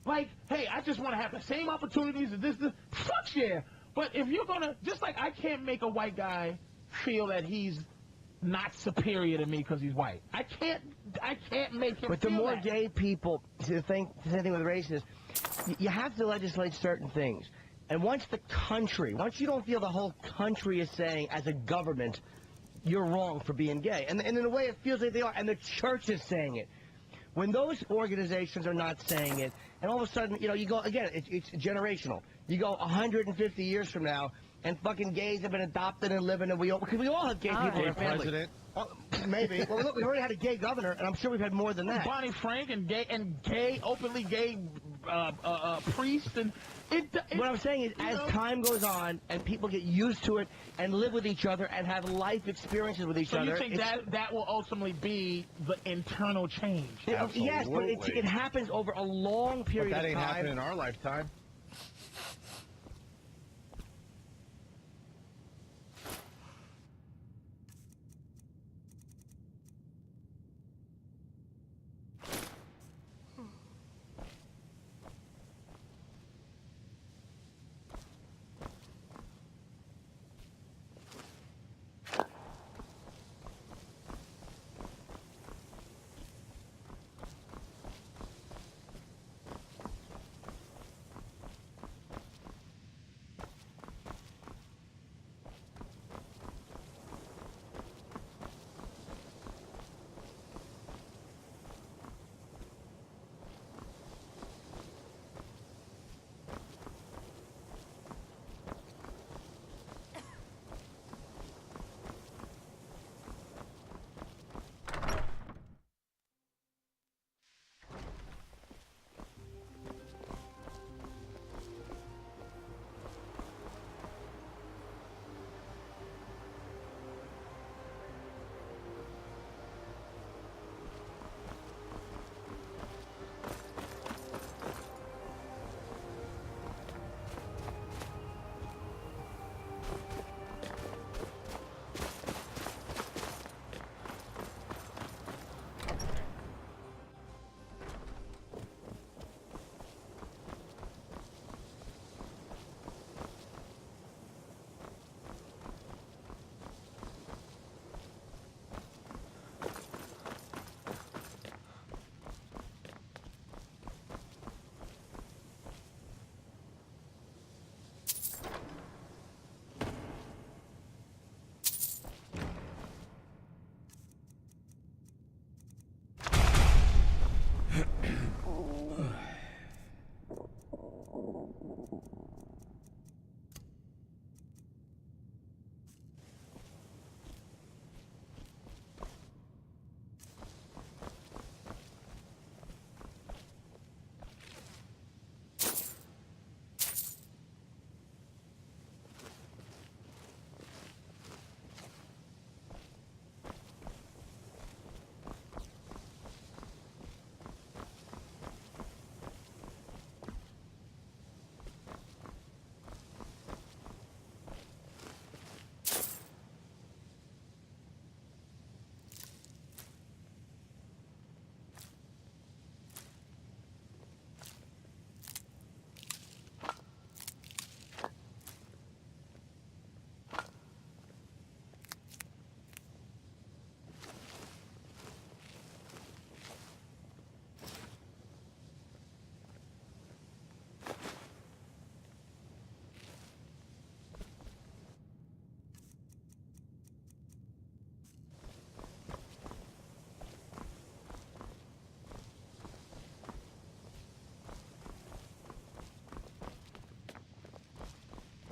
like, hey, I just want to have the same opportunities as this. Fuck yeah! But if you're gonna, just like I can't make a white guy feel that he's not superior to me because he's white. I can't make him. But the feel more that. gay people, the same thing with race is, you have to legislate certain things. And once you don't feel the whole country is saying, as a government, you're wrong for being gay. And in a way, it feels like they are. And the church is saying it. When those organizations are not saying it, and all of a sudden, you go, again, it's generational. You go 150 years from now, and fucking gays have been adopted and living, and because we all have gay people in our family. President. Maybe. Well, look, we've already had a gay governor, and I'm sure we've had more than that. Bonnie Frank and openly gay priests, and what I'm saying is, as time goes on and people get used to it and live with each other and have life experiences with each so other. you think that will ultimately be the internal change? Yes, but it happens over a long period But that of ain't time. happening in our lifetime.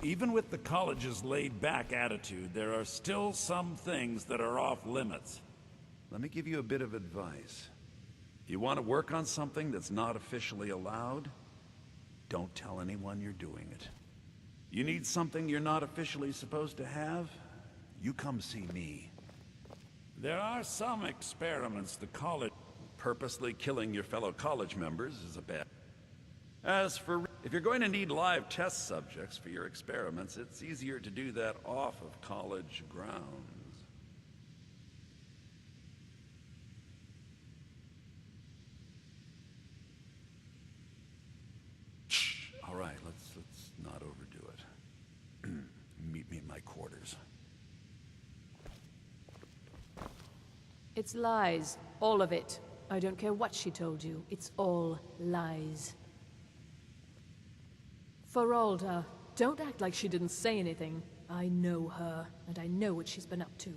Even with the college's laid-back attitude, there are still some things that are off limits. Let me give you a bit of advice. You want to work on something that's not officially allowed? Don't tell anyone you're doing it. You need something you're not officially supposed to have? You come see me. There are some experiments the college... Purposely killing your fellow college members is a bad... As for... If you're going to need live test subjects for your experiments, it's easier to do that off of college grounds. Shh. All right, let's not overdo it. Meet me in my quarters. It's lies. All of it. I don't care what she told you. It's all lies. Feralda, don't act like she didn't say anything. I know her, and I know what she's been up to.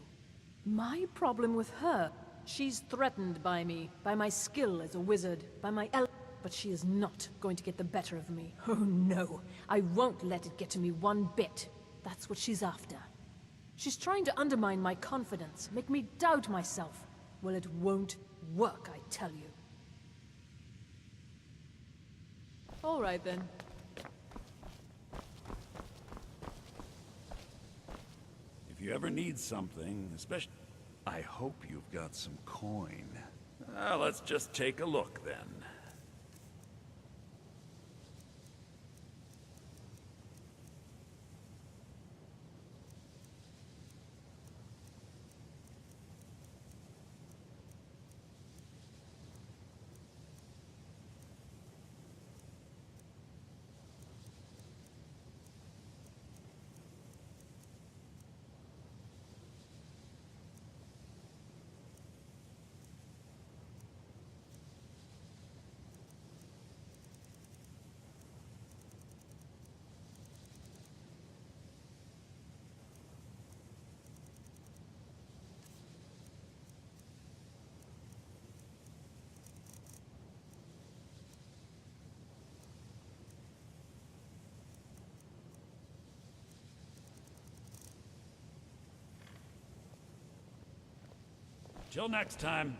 My problem with her, she's threatened by me, by my skill as a wizard, by my but she is not going to get the better of me. Oh no, I won't let it get to me one bit. That's what she's after. She's trying to undermine my confidence, make me doubt myself. Well, it won't work, I tell you. All right, then. If you ever need something, especially... I hope you've got some coin. Let's just take a look, then. Till next time.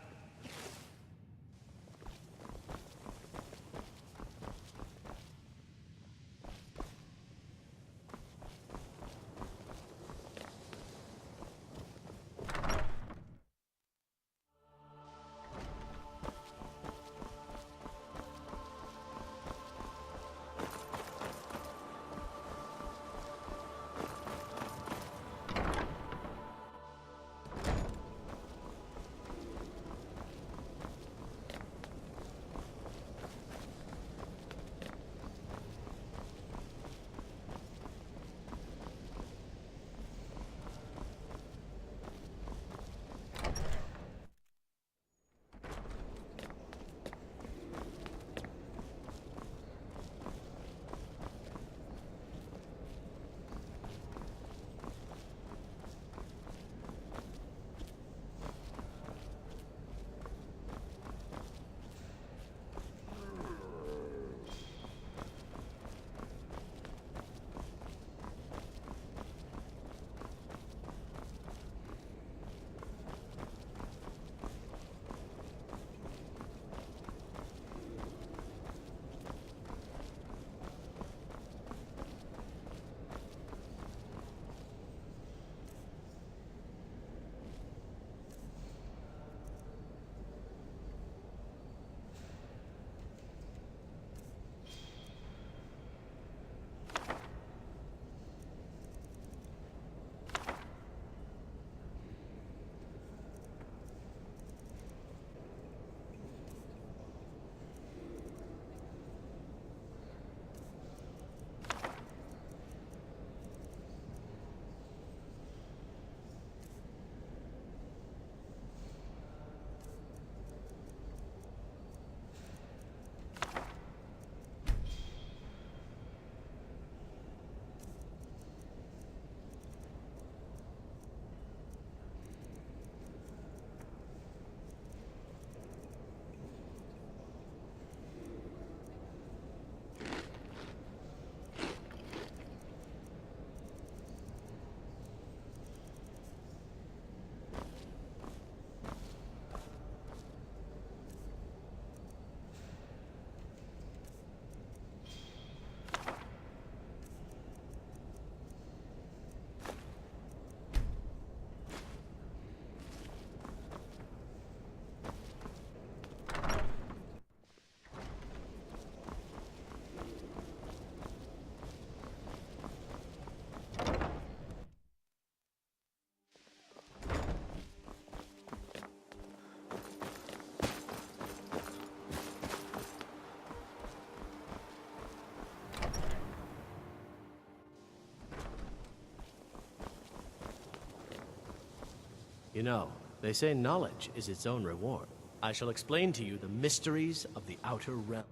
You know, they say knowledge is its own reward. I shall explain to you the mysteries of the Outer Realm.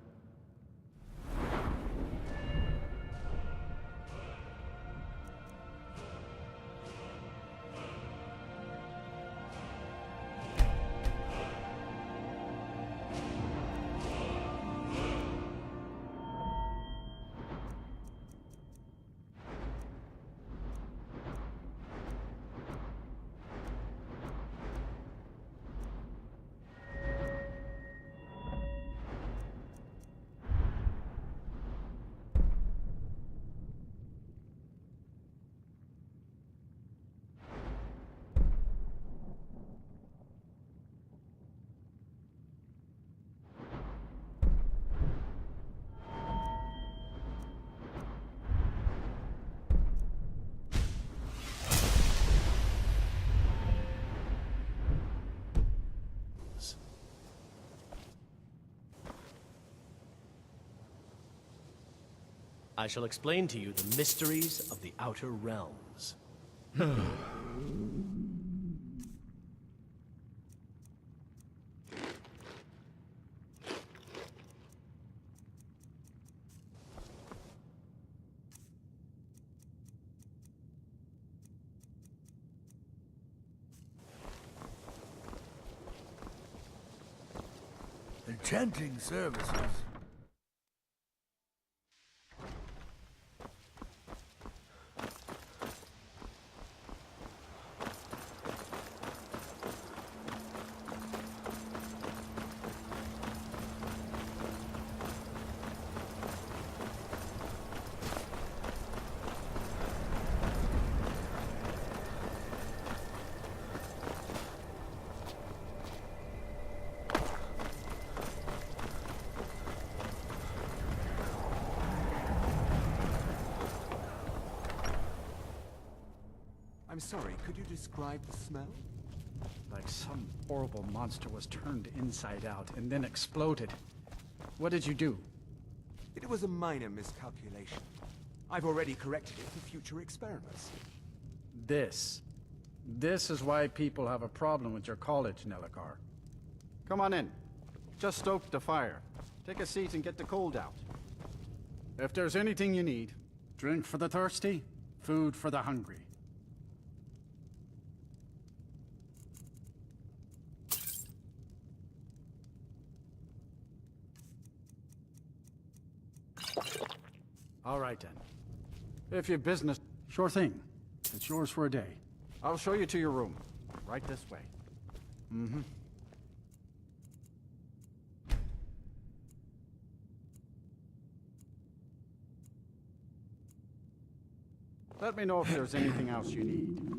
I shall explain to you the mysteries of the Outer Realms. Enchanting services. I'm sorry, could you describe the smell? Like some horrible monster was turned inside out and then exploded. What did you do? It was a minor miscalculation. I've already corrected it for future experiments. This is why people have a problem with your college, Nellikar. Come on in. Just stoke the fire. Take a seat and get the cold out. If there's anything you need, drink for the thirsty, food for the hungry. All right, then. If you've business, sure thing. It's yours for a day. I'll show you to your room. Right this way. Mm-hmm. Let me know if there's anything else you need.